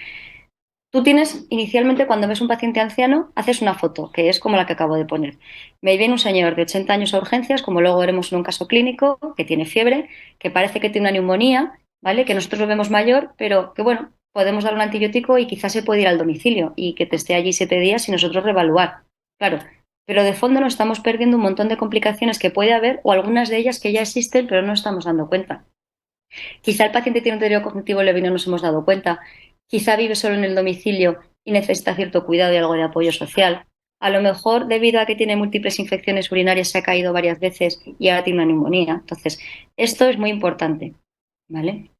Tú tienes, inicialmente, cuando ves un paciente anciano, haces una foto, que es como la que acabo de poner. Me viene un señor de 80 años a urgencias, como luego veremos en un caso clínico, que tiene fiebre, que parece que tiene una neumonía, ¿vale? Que nosotros lo vemos mayor, pero que bueno, podemos dar un antibiótico y quizás se puede ir al domicilio y que te esté allí 7 días y nosotros reevaluar. Claro, pero de fondo nos estamos perdiendo un montón de complicaciones que puede haber o algunas de ellas que ya existen, pero no nos estamos dando cuenta. Quizá el paciente tiene un deterioro cognitivo leve y no nos hemos dado cuenta. Quizá vive solo en el domicilio y necesita cierto cuidado y algo de apoyo social. A lo mejor, debido a que tiene múltiples infecciones urinarias, se ha caído varias veces y ahora tiene una neumonía. Entonces, esto es muy importante, ¿vale?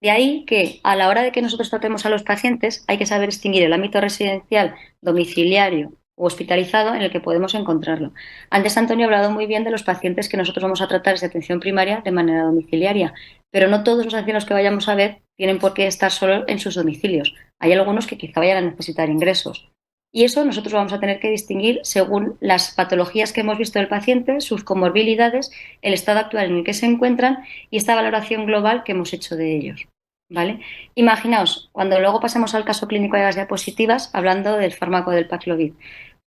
De ahí que a la hora de que nosotros tratemos a los pacientes hay que saber distinguir el ámbito residencial, domiciliario o hospitalizado en el que podemos encontrarlo. Antes Antonio ha hablado muy bien de los pacientes que nosotros vamos a tratar desde atención primaria de manera domiciliaria, pero no todos los ancianos que vayamos a ver tienen por qué estar solo en sus domicilios. Hay algunos que quizá vayan a necesitar ingresos. Y eso nosotros vamos a tener que distinguir según las patologías que hemos visto del paciente, sus comorbilidades, el estado actual en el que se encuentran y esta valoración global que hemos hecho de ellos. ¿Vale? Imaginaos, cuando luego pasemos al caso clínico de las diapositivas, hablando del fármaco del Paxlovid,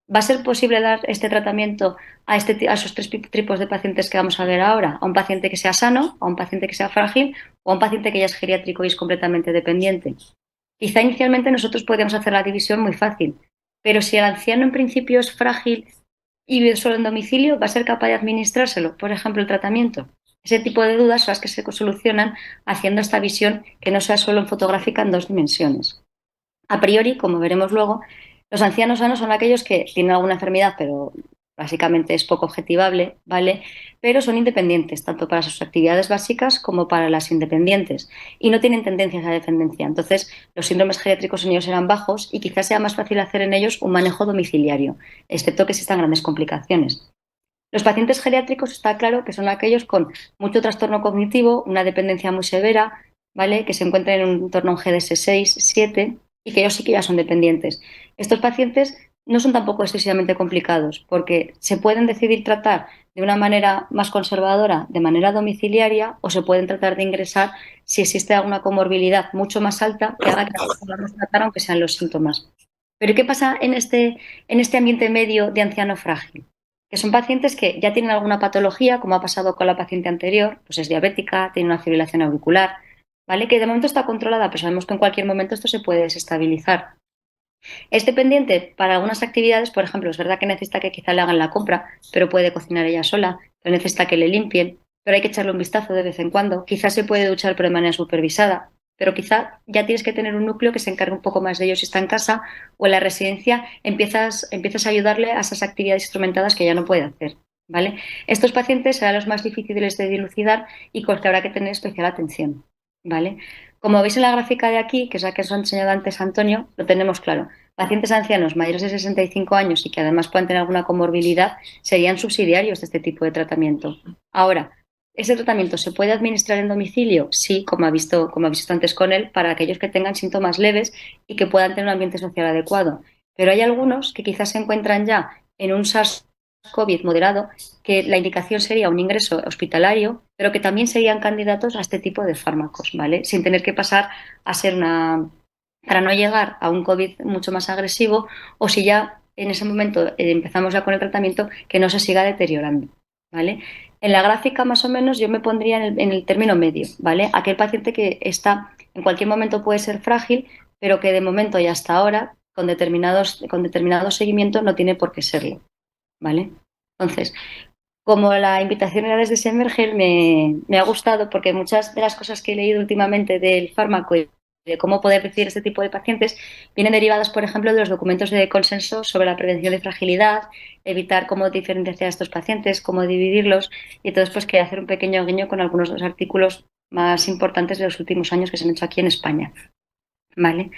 ¿va a ser posible dar este tratamiento a esos tres tipos de pacientes que vamos a ver ahora? ¿A un paciente que sea sano, a un paciente que sea frágil o a un paciente que ya es geriátrico y es completamente dependiente? Quizá inicialmente nosotros podríamos hacer la división muy fácil, pero si el anciano en principio es frágil y vive solo en domicilio, ¿va a ser capaz de administrárselo, por ejemplo, el tratamiento? Ese tipo de dudas son las que se solucionan haciendo esta visión que no sea solo fotográfica en 2 dimensiones. A priori, como veremos luego, los ancianos sanos son aquellos que tienen alguna enfermedad, pero básicamente es poco objetivable, ¿vale? Pero son independientes, tanto para sus actividades básicas como para las independientes, y no tienen tendencias a dependencia. Entonces, los síndromes geriátricos en ellos serán bajos y quizás sea más fácil hacer en ellos un manejo domiciliario, excepto que existan grandes complicaciones. Los pacientes geriátricos está claro que son aquellos con mucho trastorno cognitivo, una dependencia muy severa, ¿vale? Que se encuentran en un entorno GDS6, 7 y que ellos sí que ya son dependientes. Estos pacientes no son tampoco excesivamente complicados porque se pueden decidir tratar de una manera más conservadora, de manera domiciliaria, o se pueden tratar de ingresar si existe alguna comorbilidad mucho más alta que haga que podamos tratar aunque sean los síntomas. Pero ¿qué pasa en este ambiente medio de anciano frágil? Que son pacientes que ya tienen alguna patología, como ha pasado con la paciente anterior, pues es diabética, tiene una fibrilación auricular, ¿vale? Que de momento está controlada, pero sabemos que en cualquier momento esto se puede desestabilizar. Es dependiente para algunas actividades, por ejemplo, es verdad que necesita que quizá le hagan la compra, pero puede cocinar ella sola, pero necesita que le limpien, pero hay que echarle un vistazo de vez en cuando. Quizás se puede duchar, pero de manera supervisada, pero quizá ya tienes que tener un núcleo que se encargue un poco más de ello si está en casa o en la residencia empiezas a ayudarle a esas actividades instrumentadas que ya no puede hacer, ¿vale? Estos pacientes serán los más difíciles de dilucidar y con los que habrá que tener especial atención, ¿vale? Como veis en la gráfica de aquí, que es la que os ha enseñado antes Antonio, lo tenemos claro. Pacientes ancianos mayores de 65 años y que además puedan tener alguna comorbilidad serían subsidiarios de este tipo de tratamiento. Ahora, ¿ese tratamiento se puede administrar en domicilio? Sí, como habéis visto antes con él, para aquellos que tengan síntomas leves y que puedan tener un ambiente social adecuado. Pero hay algunos que quizás se encuentran ya en un SARS-CoV moderado, que la indicación sería un ingreso hospitalario, pero que también serían candidatos a este tipo de fármacos, ¿vale? Sin tener que pasar a ser para no llegar a un COVID mucho más agresivo o si ya en ese momento empezamos ya con el tratamiento, que no se siga deteriorando, ¿vale? En la gráfica más o menos yo me pondría en el término medio, ¿vale? Aquel paciente que está, en cualquier momento puede ser frágil, pero que de momento y hasta ahora, con determinado seguimiento, no tiene por qué serlo, ¿vale? Entonces, como la invitación era desde Semergel, me ha gustado porque muchas de las cosas que he leído últimamente del fármaco y de cómo poder decir este tipo de pacientes vienen derivadas, por ejemplo, de los documentos de consenso sobre la prevención de fragilidad, evitar cómo diferenciar a estos pacientes, cómo dividirlos, y entonces pues quería hacer un pequeño guiño con algunos de los artículos más importantes de los últimos años que se han hecho aquí en España. ¿Vale?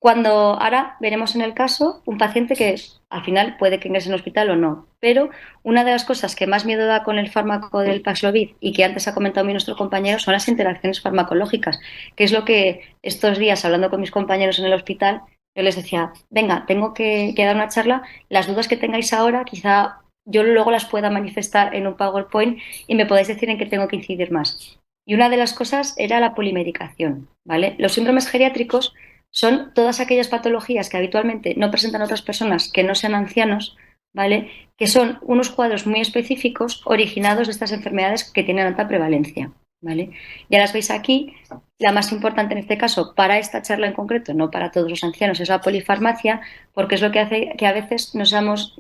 Cuando ahora veremos en el caso un paciente que al final puede que ingrese en el hospital o no, pero una de las cosas que más miedo da con el fármaco del Paxlovid y que antes ha comentado nuestro compañero son las interacciones farmacológicas, que es lo que estos días hablando con mis compañeros en el hospital yo les decía, venga, tengo que dar una charla, las dudas que tengáis ahora quizá yo luego las pueda manifestar en un PowerPoint y me podáis decir en qué tengo que incidir más. Y una de las cosas era la polimedicación, ¿vale? Los síndromes geriátricos son todas aquellas patologías que habitualmente no presentan otras personas que no sean ancianos, ¿vale? Que son unos cuadros muy específicos originados de estas enfermedades que tienen alta prevalencia, ¿vale? Ya las veis aquí, la más importante en este caso para esta charla en concreto, no para todos los ancianos, es la polifarmacia, porque es lo que hace que a veces no seamos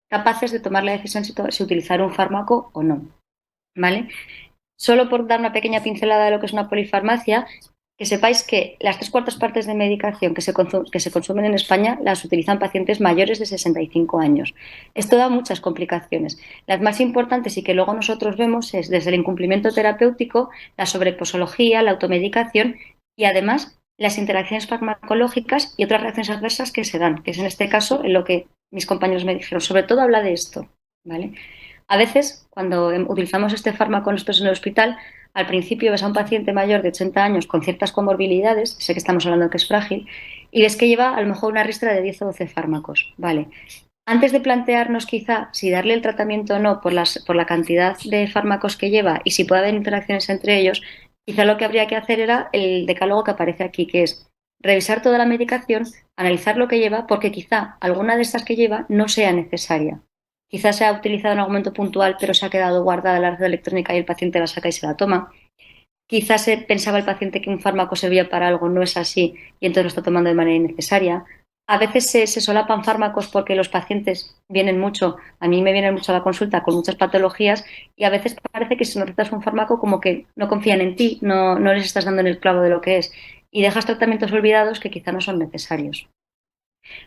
capaces de tomar la decisión si utilizar un fármaco o no, ¿vale? Solo por dar una pequeña pincelada de lo que es una polifarmacia, que sepáis que las 3/4 partes de medicación que se consumen en España las utilizan pacientes mayores de 65 años. Esto da muchas complicaciones. Las más importantes y que luego nosotros vemos es desde el incumplimiento terapéutico, la sobreposología, la automedicación y además las interacciones farmacológicas y otras reacciones adversas que se dan, que es en este caso en lo que mis compañeros me dijeron. Sobre todo habla de esto, ¿vale? A veces, cuando utilizamos este fármaco nosotros en el hospital, al principio ves a un paciente mayor de 80 años con ciertas comorbilidades, sé que estamos hablando de que es frágil, y ves que lleva a lo mejor una ristra de 10 o 12 fármacos. Vale. Antes de plantearnos quizá si darle el tratamiento o no por la cantidad de fármacos que lleva y si puede haber interacciones entre ellos, quizá lo que habría que hacer era el decálogo que aparece aquí, que es revisar toda la medicación, analizar lo que lleva, porque quizá alguna de estas que lleva no sea necesaria. Quizás se ha utilizado en algún momento puntual, pero se ha quedado guardada en la red electrónica y el paciente la saca y se la toma. Quizás se pensaba el paciente que un fármaco servía para algo, no es así, y entonces lo está tomando de manera innecesaria. A veces se solapan fármacos porque los pacientes vienen mucho, a mí me vienen mucho a la consulta con muchas patologías y a veces parece que si no recetas un fármaco como que no confían en ti, no les estás dando en el clavo de lo que es y dejas tratamientos olvidados que quizá no son necesarios.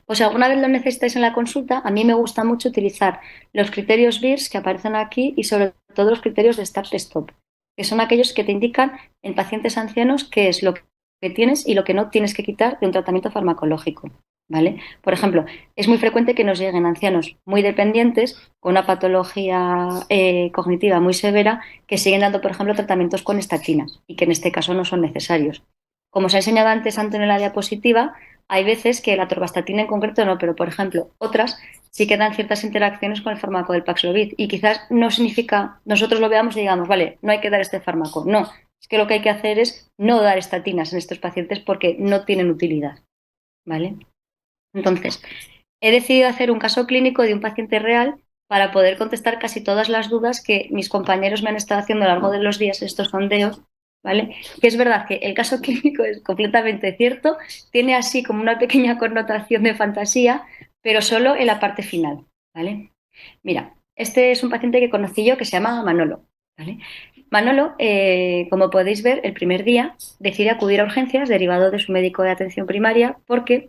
Pues si alguna vez lo necesitáis en la consulta, a mí me gusta mucho utilizar los criterios BIRS que aparecen aquí y sobre todo los criterios de Start-Stop, que son aquellos que te indican en pacientes ancianos qué es lo que tienes y lo que no tienes que quitar de un tratamiento farmacológico. ¿Vale? Por ejemplo, es muy frecuente que nos lleguen ancianos muy dependientes con una patología cognitiva muy severa que siguen dando, por ejemplo, tratamientos con estatinas y que en este caso no son necesarios. Como os he enseñado antes, Antonio, en la diapositiva, hay veces que la atorvastatina en concreto no, pero por ejemplo, otras sí que dan ciertas interacciones con el fármaco del Paxlovid y quizás no significa, nosotros lo veamos y digamos, vale, no hay que dar este fármaco. No, es que lo que hay que hacer es no dar estatinas en estos pacientes porque no tienen utilidad, ¿vale? Entonces, he decidido hacer un caso clínico de un paciente real para poder contestar casi todas las dudas que mis compañeros me han estado haciendo a lo largo de los días en estos sondeos, ¿vale? Que es verdad que el caso clínico es completamente cierto, tiene así como una pequeña connotación de fantasía, pero solo en la parte final, ¿vale? Mira, este es un paciente que conocí yo que se llama Manolo, ¿vale? Manolo, como podéis ver, el primer día decide acudir a urgencias derivado de su médico de atención primaria porque,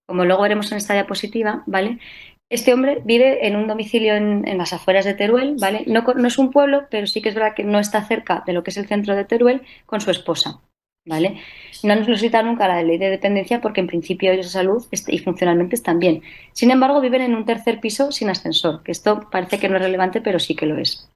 como luego veremos en esta diapositiva, ¿vale? Este hombre vive en un domicilio en las afueras de Teruel, ¿vale? No es un pueblo, pero sí que es verdad que no está cerca de lo que es el centro de Teruel con su esposa, ¿vale? No nos necesita nunca la ley de dependencia porque en principio ellos de salud y funcionalmente están bien. Sin embargo, viven en un tercer piso sin ascensor, que esto parece que no es relevante, pero sí que lo es.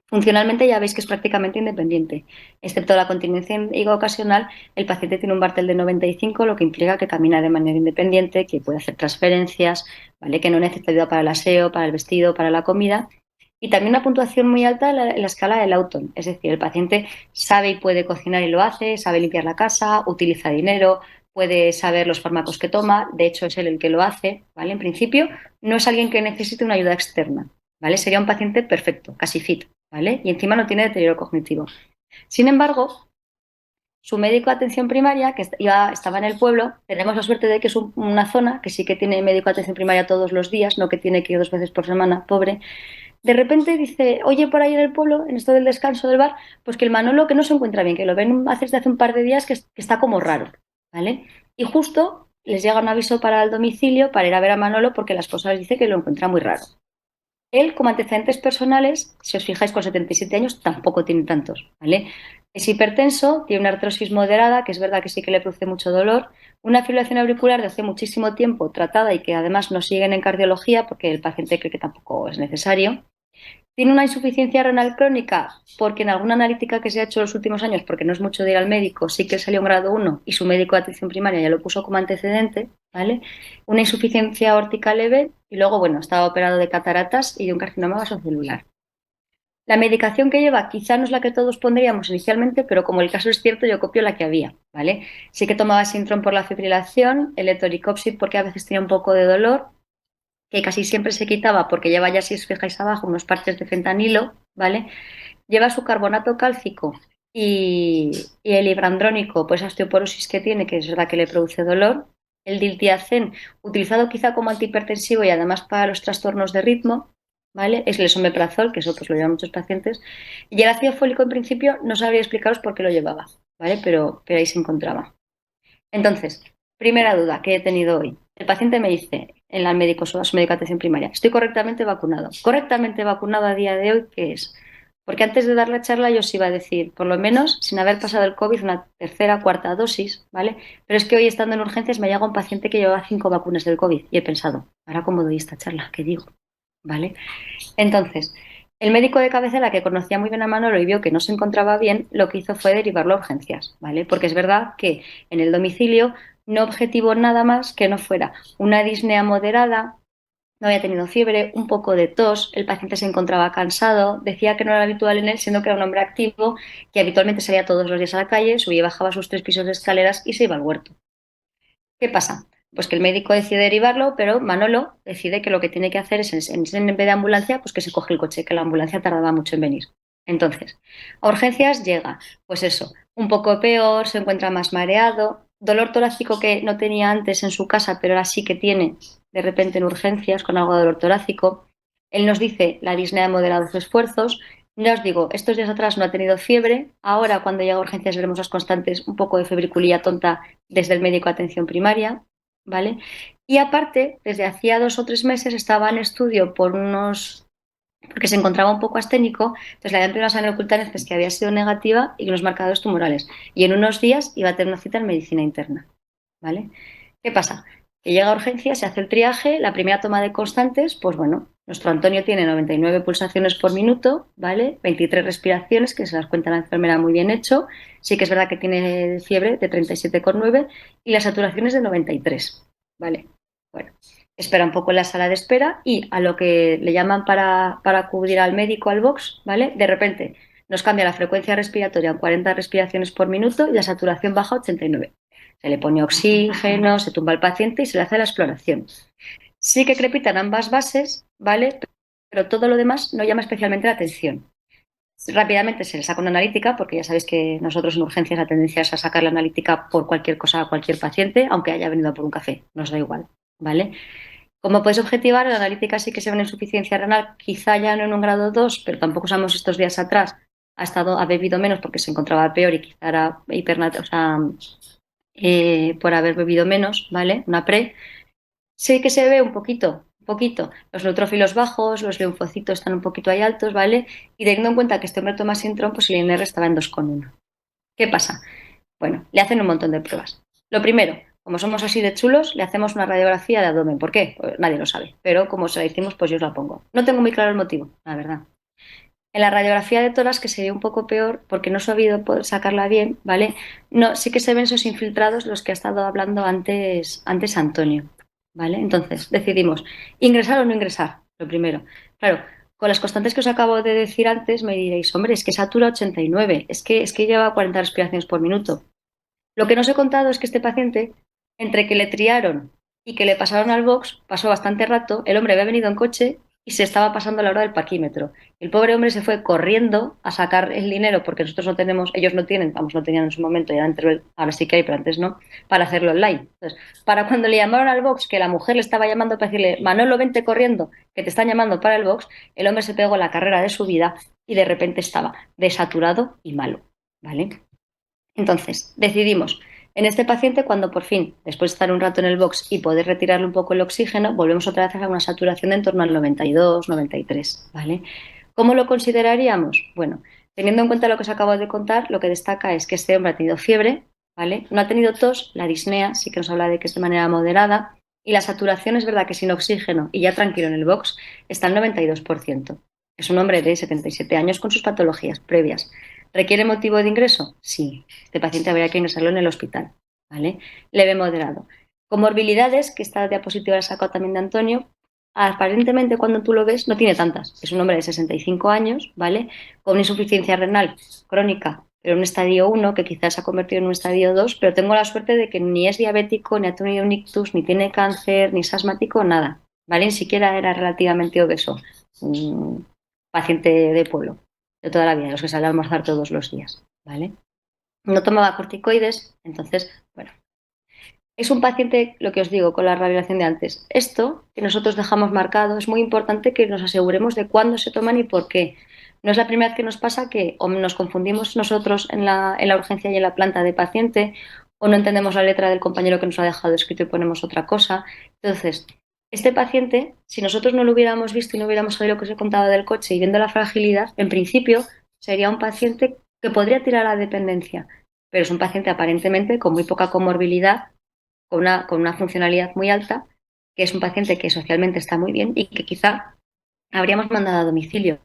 Funcionalmente ya veis que es prácticamente independiente. Excepto la continencia ocasional, el paciente tiene un Bartel de 95, lo que implica que camina de manera independiente, que puede hacer transferencias, ¿vale? Que no necesita ayuda para el aseo, para el vestido, para la comida. Y también una puntuación muy alta en la escala del Lawton, es decir, el paciente sabe y puede cocinar y lo hace, sabe limpiar la casa, utiliza dinero, puede saber los fármacos que toma, de hecho es él el que lo hace, ¿vale? En principio no es alguien que necesite una ayuda externa, ¿vale? Sería un paciente perfecto, casi fit, ¿vale? Y encima no tiene deterioro cognitivo. Sin embargo, su médico de atención primaria, que estaba en el pueblo, tenemos la suerte de que es una zona que sí que tiene médico de atención primaria todos los días, no que tiene que ir 2 veces por semana, pobre, De repente dice, oye por ahí en el pueblo, en esto del descanso del bar, pues que el Manolo que no se encuentra bien, que lo ven desde hace un par de días que está como raro, ¿vale? Y justo les llega un aviso para el domicilio para ir a ver a Manolo porque la esposa les dice que lo encuentra muy raro. Él, como antecedentes personales, si os fijáis, con 77 años tampoco tiene tantos, ¿vale? Es hipertenso, tiene una artrosis moderada, que es verdad que sí que le produce mucho dolor, una fibrilación auricular de hace muchísimo tiempo tratada y que además no siguen en cardiología porque el paciente cree que tampoco es necesario. Tiene una insuficiencia renal crónica porque en alguna analítica que se ha hecho en los últimos años, porque no es mucho de ir al médico, sí que salió en grado 1 y su médico de atención primaria ya lo puso como antecedente, ¿vale? Una insuficiencia aórtica leve y luego, bueno, estaba operado de cataratas y de un carcinoma vasocelular. La medicación que lleva quizá no es la que todos pondríamos inicialmente, pero como el caso es cierto, yo copio la que había, ¿vale? Sí que tomaba Sintrom por la fibrilación, el etoricopsid porque a veces tenía un poco de dolor, que casi siempre se quitaba porque lleva ya, si os fijáis abajo, unos parches de fentanilo, ¿vale? Lleva su carbonato cálcico y el ibrandrónico, pues osteoporosis que tiene, que es verdad que le produce dolor. El diltiazem, utilizado quizá como antihipertensivo y además para los trastornos de ritmo, ¿vale? Es el esomeprazol, que eso pues lo llevan muchos pacientes. Y el ácido fólico en principio no sabría explicaros por qué lo llevaba, ¿vale? Pero ahí se encontraba. Entonces, primera duda que he tenido hoy. El paciente me dice, en el médico, su médico de atención primaria, estoy correctamente vacunado. Correctamente vacunado a día de hoy, ¿qué es? Porque antes de dar la charla yo os iba a decir, por lo menos, sin haber pasado el COVID, una tercera, cuarta dosis, ¿vale? Pero es que hoy estando en urgencias me llega un paciente que llevaba 5 vacunas del COVID y he pensado, ¿ahora cómo doy esta charla? ¿Qué digo? ¿Vale? Entonces, el médico de cabecera, que conocía muy bien a Manolo y vio que no se encontraba bien, lo que hizo fue derivarlo a urgencias, ¿vale? Porque es verdad que en el domicilio no objetivó nada más que no fuera una disnea moderada, no había tenido fiebre, un poco de tos, el paciente se encontraba cansado, decía que no era habitual en él, siendo que era un hombre activo, que habitualmente salía todos los días a la calle, subía y bajaba sus 3 pisos de escaleras y se iba al huerto. ¿Qué pasa? Pues que el médico decide derivarlo, pero Manolo decide que lo que tiene que hacer es, en vez de ambulancia, pues que se coge el coche, que la ambulancia tardaba mucho en venir. Entonces, a urgencias llega, pues eso, un poco peor, se encuentra más mareado, dolor torácico que no tenía antes en su casa, pero ahora sí que tiene de repente en urgencias con algo de dolor torácico. Él nos dice la disnea de moderados esfuerzos. Ya os digo, estos días atrás no ha tenido fiebre, ahora cuando llega a urgencias veremos las constantes, un poco de febriculilla tonta desde el médico de atención primaria, ¿vale? Y aparte, desde hacía 2 o 3 meses estaba en estudio porque se encontraba un poco asténico, entonces le habían pedido una sangre oculta que había sido negativa y unos marcadores tumorales. Y en unos días iba a tener una cita en medicina interna, ¿vale? ¿Qué pasa? Que llega a urgencia, se hace el triaje, la primera toma de constantes, pues bueno, nuestro Antonio tiene 99 pulsaciones por minuto, ¿vale? 23 respiraciones, que se las cuenta la enfermera muy bien hecho. Sí que es verdad que tiene fiebre de 37,9 y la saturación es de 93, ¿vale? Bueno, espera un poco en la sala de espera y a lo que le llaman para acudir al médico, al box, ¿vale? De repente nos cambia la frecuencia respiratoria a 40 respiraciones por minuto y la saturación baja a 89. Se le pone oxígeno, se tumba al paciente y se le hace la exploración. Sí que crepitan ambas bases, ¿vale? Pero todo lo demás no llama especialmente la atención. Rápidamente se le saca una analítica, porque ya sabéis que nosotros en urgencias la tendencia es a sacar la analítica por cualquier cosa a cualquier paciente, aunque haya venido por un café, nos da igual, ¿vale? Como podéis objetivar, la analítica sí que se ve en insuficiencia renal, quizá ya no en un grado 2, pero tampoco sabemos estos días atrás, ha bebido menos porque se encontraba peor y quizá era por haber bebido menos, ¿vale? Una pre. Sí que se ve un poquito, un poquito. Los neutrófilos bajos, los linfocitos están un poquito ahí altos, ¿vale? Y teniendo en cuenta que este hombre toma Sintrom, pues el INR estaba en 2,1. ¿Qué pasa? Bueno, le hacen un montón de pruebas. Lo primero, como somos así de chulos, le hacemos una radiografía de abdomen. ¿Por qué? Pues nadie lo sabe. Pero como se la hicimos, pues yo os la pongo. No tengo muy claro el motivo, la verdad. En la radiografía de toras, que sería un poco peor porque no he sabido poder sacarla bien, ¿vale? No, sí que se ven esos infiltrados los que ha estado hablando antes Antonio, ¿vale? Entonces, decidimos, ¿ingresar o no ingresar? Lo primero. Claro, con las constantes que os acabo de decir antes, me diréis, hombre, es que satura 89, es que lleva 40 respiraciones por minuto. Lo que no os he contado es que este paciente, entre que le triaron y que le pasaron al box, pasó bastante rato, el hombre había venido en coche y se estaba pasando la hora del parquímetro. El pobre hombre se fue corriendo a sacar el dinero porque nosotros no tenemos, ellos no tienen, vamos, no tenían en su momento, ya ahora sí que hay, pero antes no, para hacerlo online. Entonces, para cuando le llamaron al box, que la mujer le estaba llamando para decirle, Manolo, vente corriendo, que te están llamando para el box, el hombre se pegó la carrera de su vida y de repente estaba desaturado y malo, ¿vale? Entonces, decidimos, en este paciente, cuando por fin, después de estar un rato en el box y poder retirarle un poco el oxígeno, volvemos otra vez a una saturación de en torno al 92, 93, ¿vale? ¿Cómo lo consideraríamos? Bueno, teniendo en cuenta lo que os acabo de contar, lo que destaca es que este hombre ha tenido fiebre, ¿vale? No ha tenido tos, la disnea sí que nos habla de que es de manera moderada, y la saturación es verdad que sin oxígeno y ya tranquilo en el box está al 92%. Es un hombre de 77 años con sus patologías previas. ¿Requiere motivo de ingreso? Sí. Este paciente habría que ingresarlo en el hospital, ¿vale? Leve moderado. Comorbilidades, que esta diapositiva la sacado también de Antonio, aparentemente cuando tú lo ves no tiene tantas. Es un hombre de 65 años, ¿vale? Con insuficiencia renal crónica, pero en un estadio 1, que quizás se ha convertido en un estadio 2, pero tengo la suerte de que ni es diabético, ni ha tenido un ictus, ni tiene cáncer, ni es asmático, nada, ¿vale? Ni siquiera era relativamente obeso. Paciente de pueblo, de toda la vida, los que salen a almorzar todos los días, ¿vale? No tomaba corticoides, entonces, bueno, es un paciente, lo que os digo, con la radiación de antes. Esto que nosotros dejamos marcado, es muy importante que nos aseguremos de cuándo se toman y por qué. No es la primera vez que nos pasa que o nos confundimos nosotros en la urgencia y en la planta de paciente, o no entendemos la letra del compañero que nos ha dejado escrito y ponemos otra cosa. Entonces, este paciente, si nosotros no lo hubiéramos visto y no hubiéramos sabido lo que os he contado del coche y viendo la fragilidad, en principio sería un paciente que podría tirar a la dependencia, pero es un paciente aparentemente con muy poca comorbilidad, con una funcionalidad muy alta, que es un paciente que socialmente está muy bien y que quizá habríamos mandado a domicilio,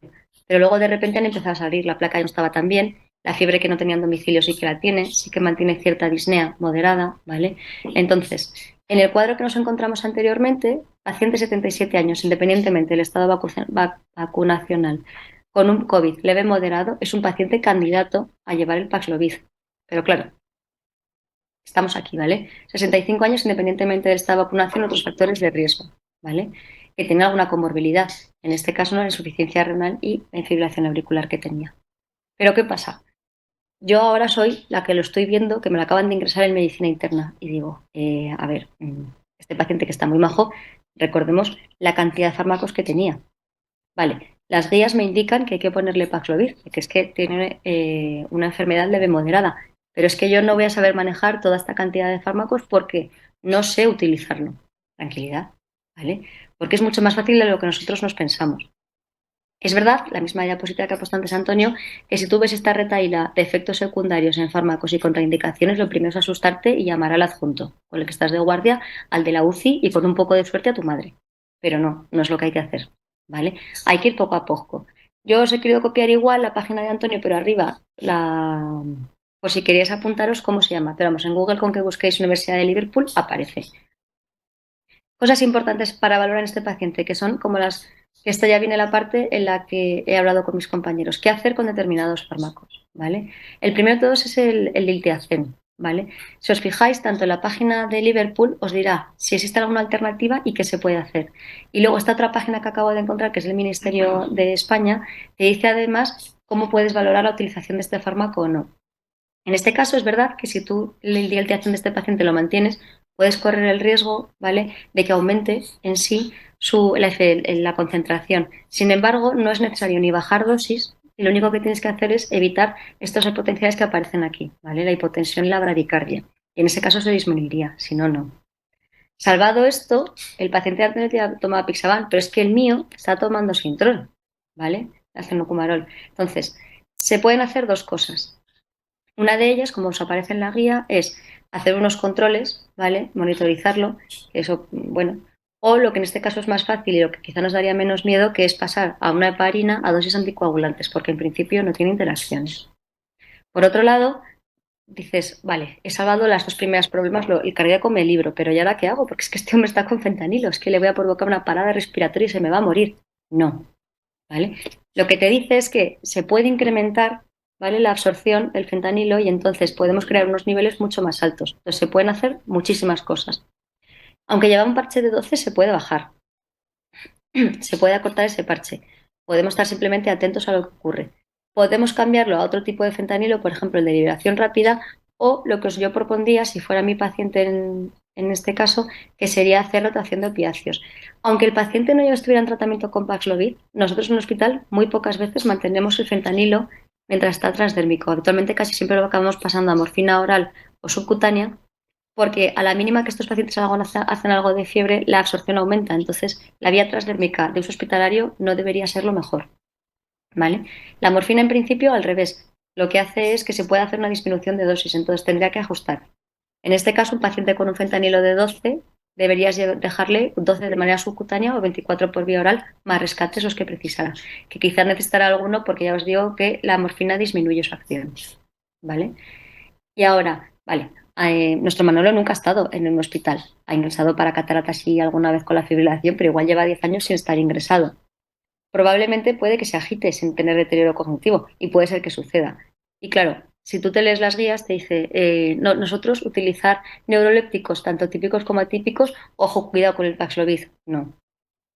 pero luego de repente han empezado a salir, la placa ya no estaba tan bien, la fiebre que no tenía en domicilio sí que la tiene, sí que mantiene cierta disnea moderada, ¿vale? Entonces, en el cuadro que nos encontramos anteriormente, paciente 77 años, independientemente del estado vacunacional, con un COVID leve moderado, es un paciente candidato a llevar el Paxlovid. Pero claro, estamos aquí, ¿vale? 65 años independientemente de esta vacunación, otros factores de riesgo, ¿vale? Que tiene alguna comorbilidad, en este caso no la insuficiencia renal y la fibrilación auricular que tenía. Pero ¿qué pasa? Yo ahora soy la que lo estoy viendo, que me lo acaban de ingresar en medicina interna y digo, a ver, este paciente que está muy majo, recordemos la cantidad de fármacos que tenía. Vale, las guías me indican que hay que ponerle Paxlovid, que es que tiene una enfermedad leve moderada, pero es que yo no voy a saber manejar toda esta cantidad de fármacos porque no sé utilizarlo. Tranquilidad, ¿vale? Porque es mucho más fácil de lo que nosotros nos pensamos. Es verdad, la misma diapositiva que ha puesto antes Antonio, que si tú ves esta retahíla de efectos secundarios en fármacos y contraindicaciones, lo primero es asustarte y llamar al adjunto, con el que estás de guardia, al de la UCI y con un poco de suerte a tu madre. Pero no, no es lo que hay que hacer, ¿vale? Hay que ir poco a poco. Yo os he querido copiar igual la página de Antonio, pero arriba, por si queréis apuntaros cómo se llama. Pero vamos, en Google con que busquéis Universidad de Liverpool aparece. Cosas importantes para valorar en este paciente, que son como las que esta ya viene la parte en la que he hablado con mis compañeros. ¿Qué hacer con determinados fármacos? ¿Vale? El primero de todos es el diltiazem, ¿vale? Si os fijáis, tanto en la página de Liverpool os dirá si existe alguna alternativa y qué se puede hacer. Y luego esta otra página que acabo de encontrar, que es el Ministerio de España, te dice además cómo puedes valorar la utilización de este fármaco o no. En este caso es verdad que si tú el diltiazem de este paciente lo mantienes, puedes correr el riesgo, ¿vale?, de que aumente en sí la concentración. Sin embargo, no es necesario ni bajar dosis y lo único que tienes que hacer es evitar estos potenciales que aparecen aquí, ¿vale? La hipotensión y la bradicardia. Y en ese caso se disminuiría, si no, no. Salvado esto, el paciente anterior tomaba Pixaban, pero es que el mío está tomando Sintrón, ¿vale? Acenocumarol. Entonces, se pueden hacer dos cosas. Una de ellas, como os aparece en la guía, es hacer unos controles, ¿vale? Monitorizarlo, eso, bueno. O lo que en este caso es más fácil y lo que quizá nos daría menos miedo, que es pasar a una heparina a dosis anticoagulantes, porque en principio no tiene interacciones. Por otro lado, dices, vale, he salvado las dos primeras problemas, el cardíaco me libro, pero ¿y ahora qué hago? Porque es que este hombre está con fentanilo, es que le voy a provocar una parada respiratoria y se me va a morir. No, ¿vale? Lo que te dice es que se puede incrementar, ¿vale?, la absorción del fentanilo y entonces podemos crear unos niveles mucho más altos. Entonces se pueden hacer muchísimas cosas. Aunque lleva un parche de 12 se puede bajar. se puede acortar ese parche. Podemos estar simplemente atentos a lo que ocurre. Podemos cambiarlo a otro tipo de fentanilo, por ejemplo, el de liberación rápida, o lo que yo propondría, si fuera mi paciente en este caso, que sería hacer rotación de opiáceos. Aunque el paciente no ya estuviera en tratamiento con Paxlovid, nosotros en el hospital muy pocas veces mantenemos el fentanilo mientras está transdérmico. Actualmente casi siempre lo acabamos pasando a morfina oral o subcutánea, porque a la mínima que estos pacientes hacen algo de fiebre, la absorción aumenta. Entonces, la vía transdérmica de uso hospitalario no debería ser lo mejor, ¿vale? La morfina, en principio, al revés. Lo que hace es que se puede hacer una disminución de dosis, entonces tendría que ajustar. En este caso, un paciente con un fentanilo de 12, deberías dejarle 12 de manera subcutánea o 24 por vía oral, más rescates los que precisará. Que quizás necesitará alguno porque ya os digo que la morfina disminuye su acción, ¿vale? Y ahora, vale, nuestro Manolo nunca ha estado en un hospital. Ha ingresado para cataratas y alguna vez con la fibrilación, pero igual lleva 10 años sin estar ingresado. Probablemente puede que se agite sin tener deterioro cognitivo y puede ser que suceda. Y claro, si tú te lees las guías, te dice, no, nosotros utilizar neurolépticos, tanto típicos como atípicos, ojo, cuidado con el Paxlovid. No,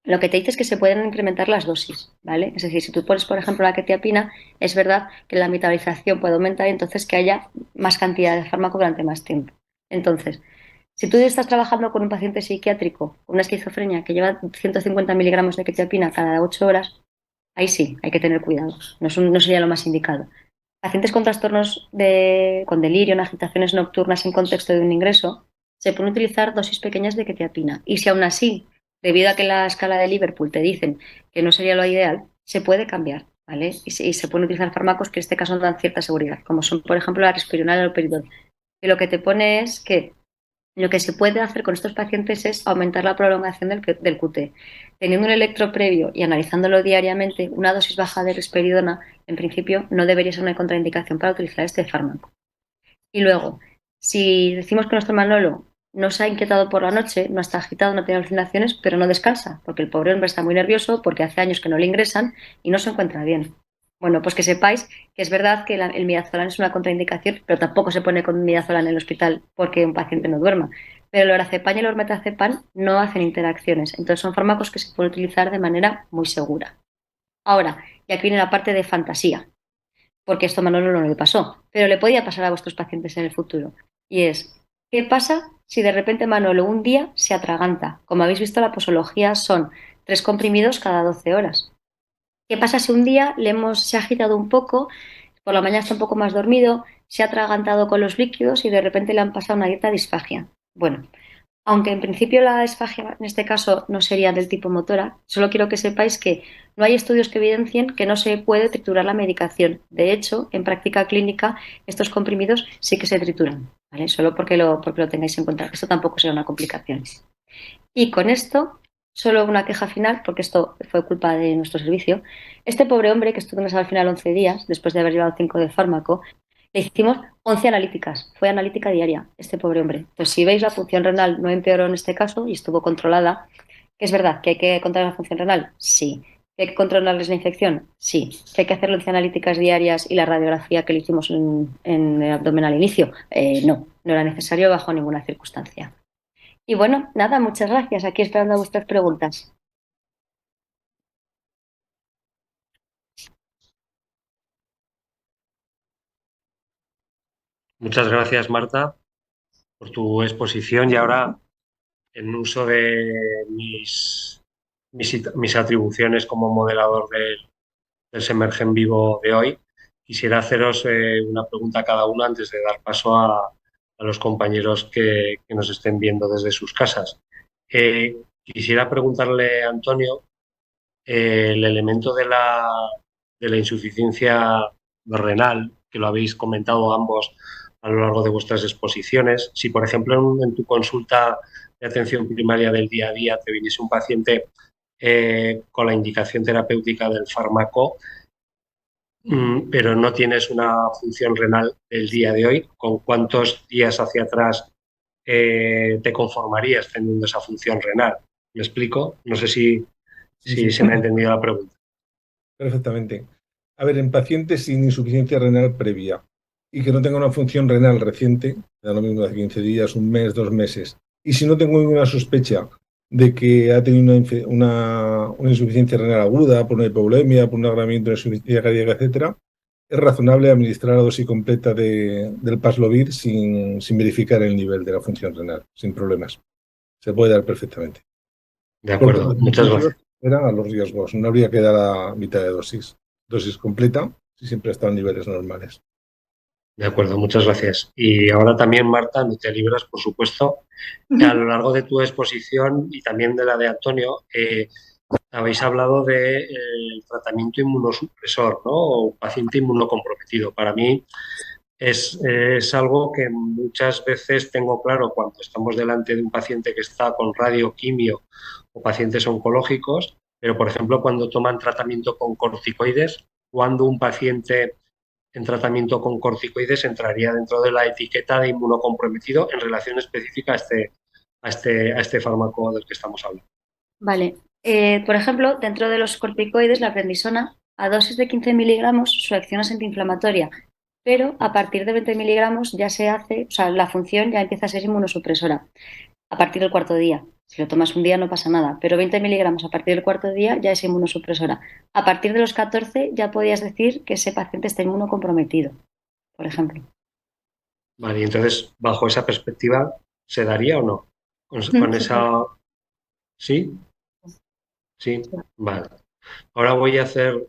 lo que te dice es que se pueden incrementar las dosis, ¿vale? Es decir, si tú pones, por ejemplo, la quetiapina, es verdad que la metabolización puede aumentar y entonces que haya más cantidad de fármaco durante más tiempo. Entonces, si tú estás trabajando con un paciente psiquiátrico con una esquizofrenia que lleva 150 miligramos de quetiapina cada 8 horas, ahí sí, hay que tener cuidado. No sería lo más indicado. Pacientes con trastornos con delirio, en agitaciones nocturnas en contexto de un ingreso, se pueden utilizar dosis pequeñas de quetiapina. Y si aún así, debido a que la escala de Liverpool te dicen que no sería lo ideal, se puede cambiar, ¿vale? Y se pueden utilizar fármacos que en este caso no dan cierta seguridad, como son, por ejemplo, la risperidona y el haloperidol. Que lo que te pone es que lo que se puede hacer con estos pacientes es aumentar la prolongación del QT. Teniendo un electro previo y analizándolo diariamente, una dosis baja de risperidona, en principio, no debería ser una contraindicación para utilizar este fármaco. Y luego, si decimos que nuestro Manolo no se ha inquietado por la noche, no está agitado, no tiene alucinaciones, pero no descansa, porque el pobre hombre está muy nervioso, porque hace años que no le ingresan y no se encuentra bien. Bueno, pues que sepáis que es verdad que el midazolam es una contraindicación, pero tampoco se pone con midazolam en el hospital porque un paciente no duerma. Pero el lorazepam y el ormetazepam no hacen interacciones, entonces son fármacos que se pueden utilizar de manera muy segura. Ahora, y aquí viene la parte de fantasía, porque esto a Manolo no le pasó, pero le podía pasar a vuestros pacientes en el futuro. Y es, ¿qué pasa si de repente Manolo un día se atraganta? Como habéis visto, la posología son 3 comprimidos cada 12 horas. ¿Qué pasa si un día se ha agitado un poco, por la mañana está un poco más dormido, se ha atragantado con los líquidos y de repente le han pasado una dieta disfagia? Bueno, aunque en principio la disfagia en este caso no sería del tipo motora, solo quiero que sepáis que no hay estudios que evidencien que no se puede triturar la medicación. De hecho, en práctica clínica, estos comprimidos sí que se trituran, ¿vale? Solo porque lo tengáis en cuenta. Esto tampoco será una complicación. Y con esto, solo una queja final, porque esto fue culpa de nuestro servicio. Este pobre hombre que estuvo en al final 11 días, después de haber llevado 5 de fármaco, le hicimos 11 analíticas. Fue analítica diaria, este pobre hombre. Entonces, si veis, la función renal no empeoró en este caso y estuvo controlada. ¿Que es verdad que hay que controlar la función renal? Sí. ¿Que hay que controlarles la infección? Sí. ¿Que hay que hacer 11 analíticas diarias y la radiografía que le hicimos en el abdomen al inicio? No, no era necesario bajo ninguna circunstancia. Y bueno, nada, muchas gracias. Aquí esperando a vuestras preguntas. Muchas gracias, Marta, por tu exposición y ahora, en uso de mis atribuciones como moderador del Semergen Vivo de hoy, quisiera haceros una pregunta a cada uno antes de dar paso a los compañeros que nos estén viendo desde sus casas. Quisiera preguntarle a Antonio el elemento de la insuficiencia renal, que lo habéis comentado ambos a lo largo de vuestras exposiciones. Si, por ejemplo, en tu consulta de atención primaria del día a día te viniese un paciente con la indicación terapéutica del fármaco, pero no tienes una función renal del día de hoy, ¿con cuántos días hacia atrás te conformarías teniendo esa función renal? ¿Me explico? No sé si Sí, sí, se me ha entendido la pregunta. perfectamente. A ver, en pacientes sin insuficiencia renal previa y que no tenga una función renal reciente, da lo mismo de 15 días, un mes, 2 meses, y si no tengo ninguna sospecha de que ha tenido una insuficiencia renal aguda por una hipovolemia, por un agravamiento de insuficiencia cardíaca, etcétera, es razonable administrar la dosis completa del Paxlovid sin verificar el nivel de la función renal, sin problemas. Se puede dar perfectamente. De Porque acuerdo, los muchas beneficios gracias. eran a los riesgos. No habría que dar a mitad de dosis. Dosis completa si siempre está en niveles normales. De acuerdo, muchas gracias. Y ahora también, Marta, no te libras, por supuesto. A lo largo de tu exposición y también de la de Antonio, habéis hablado del tratamiento inmunosupresor, ¿no? O paciente inmunocomprometido. Para mí es algo que muchas veces tengo claro cuando estamos delante de un paciente que está con radioquimio o pacientes oncológicos, pero por ejemplo cuando toman tratamiento con corticoides, cuando un paciente en tratamiento con corticoides entraría dentro de la etiqueta de inmunocomprometido en relación específica a este fármaco del que estamos hablando. Vale. Por ejemplo, dentro de los corticoides, la prednisona, a dosis de 15 miligramos, su acción es antiinflamatoria, pero a partir de 20 miligramos ya se hace, o sea, la función ya empieza a ser inmunosupresora, a partir del cuarto día. Si lo tomas un día no pasa nada, pero 20 miligramos a partir del cuarto día ya es inmunosupresora. A partir de los 14 ya podías decir que ese paciente está inmunocomprometido, por ejemplo. Vale, y entonces, bajo esa perspectiva, ¿se daría o no? Con esa... ¿Sí? Sí, vale. Ahora voy a hacer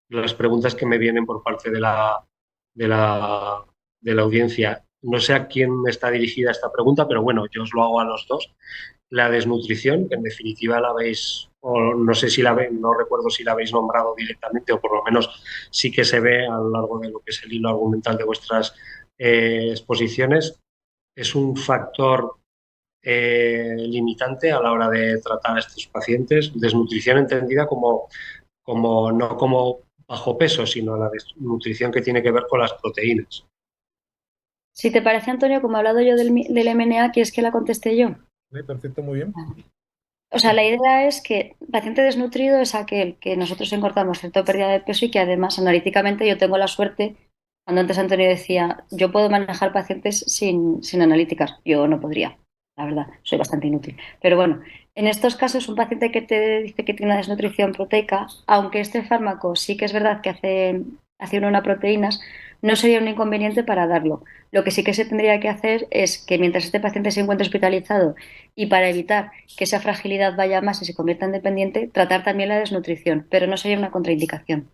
las preguntas que me vienen por parte de la, de la audiencia. No sé a quién está dirigida esta pregunta, pero bueno, yo os lo hago a los dos. La desnutrición, que en definitiva la habéis, o no sé si la veis, no recuerdo si la habéis nombrado directamente, o por lo menos sí que se ve a lo largo de lo que es el hilo argumental de vuestras exposiciones. Es un factor limitante a la hora de tratar a estos pacientes. Desnutrición entendida no como bajo peso, sino la desnutrición que tiene que ver con las proteínas. Si te parece, Antonio, como he hablado yo del MNA, ¿quieres que la conteste yo? Perfecto, muy bien. O sea, la idea es que paciente desnutrido es aquel que nosotros encontramos cierta pérdida de peso y que además analíticamente yo tengo la suerte, cuando antes Antonio decía, yo puedo manejar pacientes sin analíticas, yo no podría, la verdad, soy bastante inútil. Pero bueno, en estos casos un paciente que te dice que tiene una desnutrición proteica, aunque este fármaco sí que es verdad que hace una proteínas, no sería un inconveniente para darlo. Lo que sí que se tendría que hacer es que mientras este paciente se encuentre hospitalizado y para evitar que esa fragilidad vaya más y se convierta en dependiente, tratar también la desnutrición, pero no sería una contraindicación.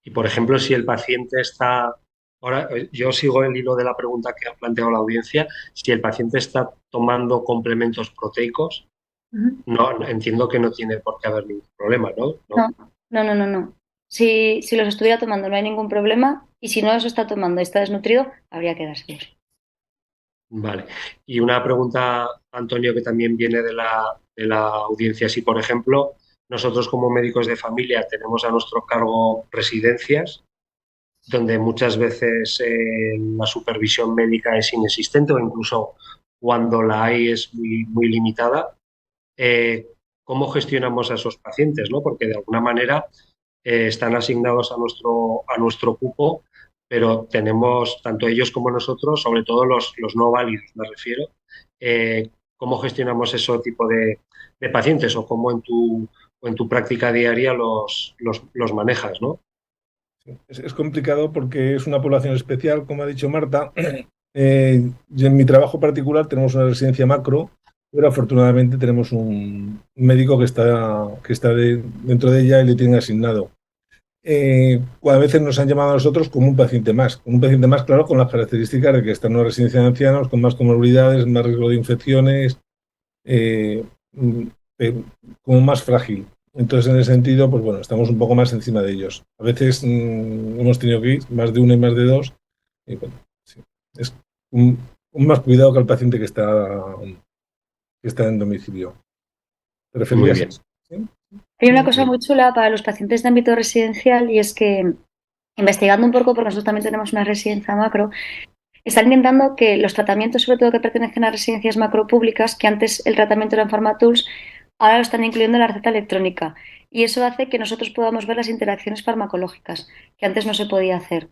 Y, por ejemplo, si el paciente está, ahora yo sigo el hilo de la pregunta que ha planteado la audiencia, si el paciente está tomando complementos proteicos, no entiendo que no tiene por qué haber ningún problema, ¿no? No, no, no, no, no. Si los estuviera tomando no hay ningún problema y si no los está tomando y está desnutrido, habría que dárselos. Vale. Y una pregunta, Antonio, que también viene de la audiencia. Si, por ejemplo, nosotros como médicos de familia tenemos a nuestro cargo residencias, donde muchas veces la supervisión médica es inexistente o incluso cuando la hay es muy, muy limitada, eh, ¿cómo gestionamos a esos pacientes, ¿no? Porque de alguna manera están asignados a nuestro cupo, pero tenemos, tanto ellos como nosotros, sobre todo los no válidos, me refiero, ¿cómo gestionamos ese tipo de pacientes o cómo en tu práctica diaria los manejas, ¿no? Es complicado porque es una población especial, como ha dicho Marta. Yo en mi trabajo particular tenemos una residencia macro, pero afortunadamente tenemos un médico que está dentro de ella y le tienen asignado. A veces nos han llamado a nosotros como un paciente más, claro, con las características de que está en una residencia de ancianos, con más comorbilidades, más riesgo de infecciones, eh, mm, eh, como más frágil. Entonces, en ese sentido, pues bueno, estamos un poco más encima de ellos. A veces hemos tenido que ir más de uno y más de dos, y bueno, sí, es un más cuidado que el paciente que está en domicilio. ¿Te Muy referías a bien. eso? ¿Sí? Hay una cosa muy chula para los pacientes de ámbito residencial y es que, investigando un poco, porque nosotros también tenemos una residencia macro, están intentando que los tratamientos, sobre todo que pertenecen a residencias macro públicas, que antes el tratamiento era en Pharmatools, ahora lo están incluyendo en la receta electrónica. Y eso hace que nosotros podamos ver las interacciones farmacológicas, que antes no se podía hacer.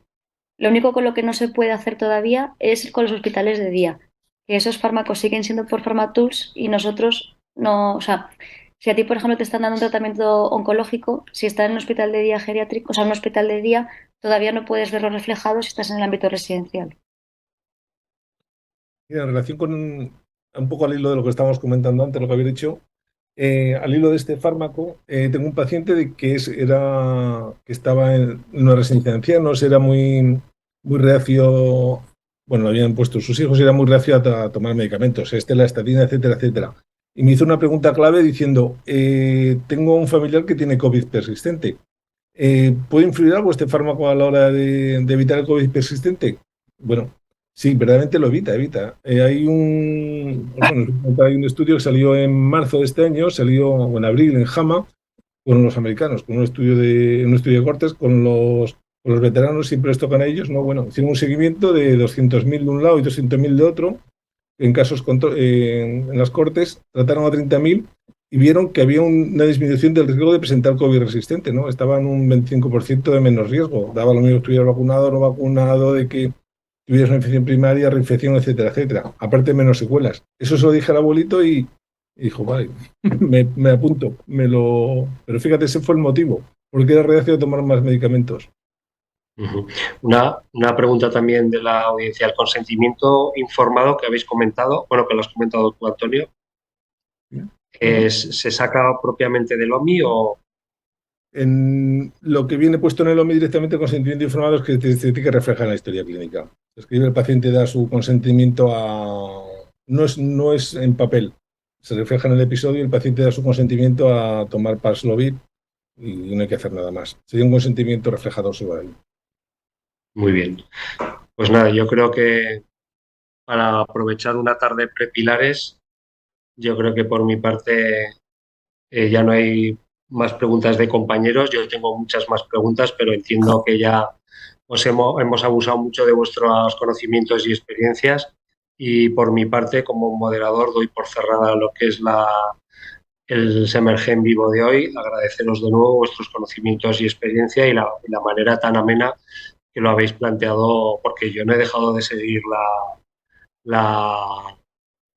Lo único con lo que no se puede hacer todavía es con los hospitales de día, que esos fármacos siguen siendo por Pharmatools y nosotros no, o sea, si a ti, por ejemplo, te están dando un tratamiento oncológico, si estás en un hospital de día geriátrico, o sea, un hospital de día, todavía no puedes verlo reflejado si estás en el ámbito residencial. Mira, en relación con un poco al hilo de lo que estábamos comentando antes, lo que había dicho, al hilo de este fármaco, tengo un paciente que estaba en una residencia de ancianos, era muy reacio, bueno, lo habían puesto sus hijos, y era muy reacio a tomar medicamentos, la estatina, etcétera, etcétera. Y me hizo una pregunta clave diciendo, tengo un familiar que tiene COVID persistente. ¿Puede influir algo este fármaco a la hora de evitar el COVID persistente? Bueno, sí, verdaderamente lo evita. Hay un estudio que salió en marzo de este año, salió o en abril en JAMA, con los americanos, con un estudio de cortes, con los veteranos, siempre les tocan a ellos, ¿no? Bueno, hicieron un seguimiento de 200.000 de un lado y 200.000 de otro, en en las cortes, trataron a 30.000 y vieron que había una disminución del riesgo de presentar COVID resistente, ¿no? Estaba en un 25% de menos riesgo. Daba lo mismo que estuvieras vacunado o no vacunado, de que tuvieras una infección primaria, reinfección, etcétera, etcétera. Aparte, menos secuelas. Eso se lo dije al abuelito y dijo, vale, me apunto. Pero fíjate, ese fue el motivo. Porque era reacio a tomar más medicamentos. Ujú. Una pregunta también de la audiencia. El consentimiento informado que habéis comentado, bueno, que lo has comentado tú, Antonio, ¿se saca propiamente del OMI o...? En lo que viene puesto en el OMI directamente, consentimiento informado, es que se tiene que reflejar en la historia clínica. Escribe el paciente, da su consentimiento no es en papel, se refleja en el episodio, el paciente da su consentimiento a tomar Paxlovid y no hay que hacer nada más. Sería un consentimiento reflejado sobre ahí. Muy bien. Pues nada, yo creo que para aprovechar una tarde prepilares, yo creo que por mi parte ya no hay más preguntas de compañeros. Yo tengo muchas más preguntas, pero entiendo que ya hemos abusado mucho de vuestros conocimientos y experiencias. Y por mi parte, como moderador, doy por cerrada lo que es el Semergen Vivo de hoy. Agradeceros de nuevo vuestros conocimientos y experiencia y la manera tan amena que lo habéis planteado, porque yo no he dejado de seguir la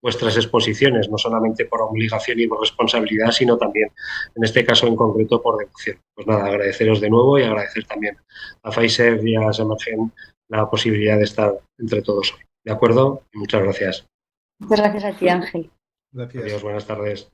vuestras exposiciones, no solamente por obligación y por responsabilidad, sino también, en este caso en concreto, por devoción. Pues nada, agradeceros de nuevo y agradecer también a Pfizer y a Semergen la posibilidad de estar entre todos hoy. ¿De acuerdo? Y muchas gracias. Muchas gracias a ti, Ángel. Gracias. Adiós, buenas tardes.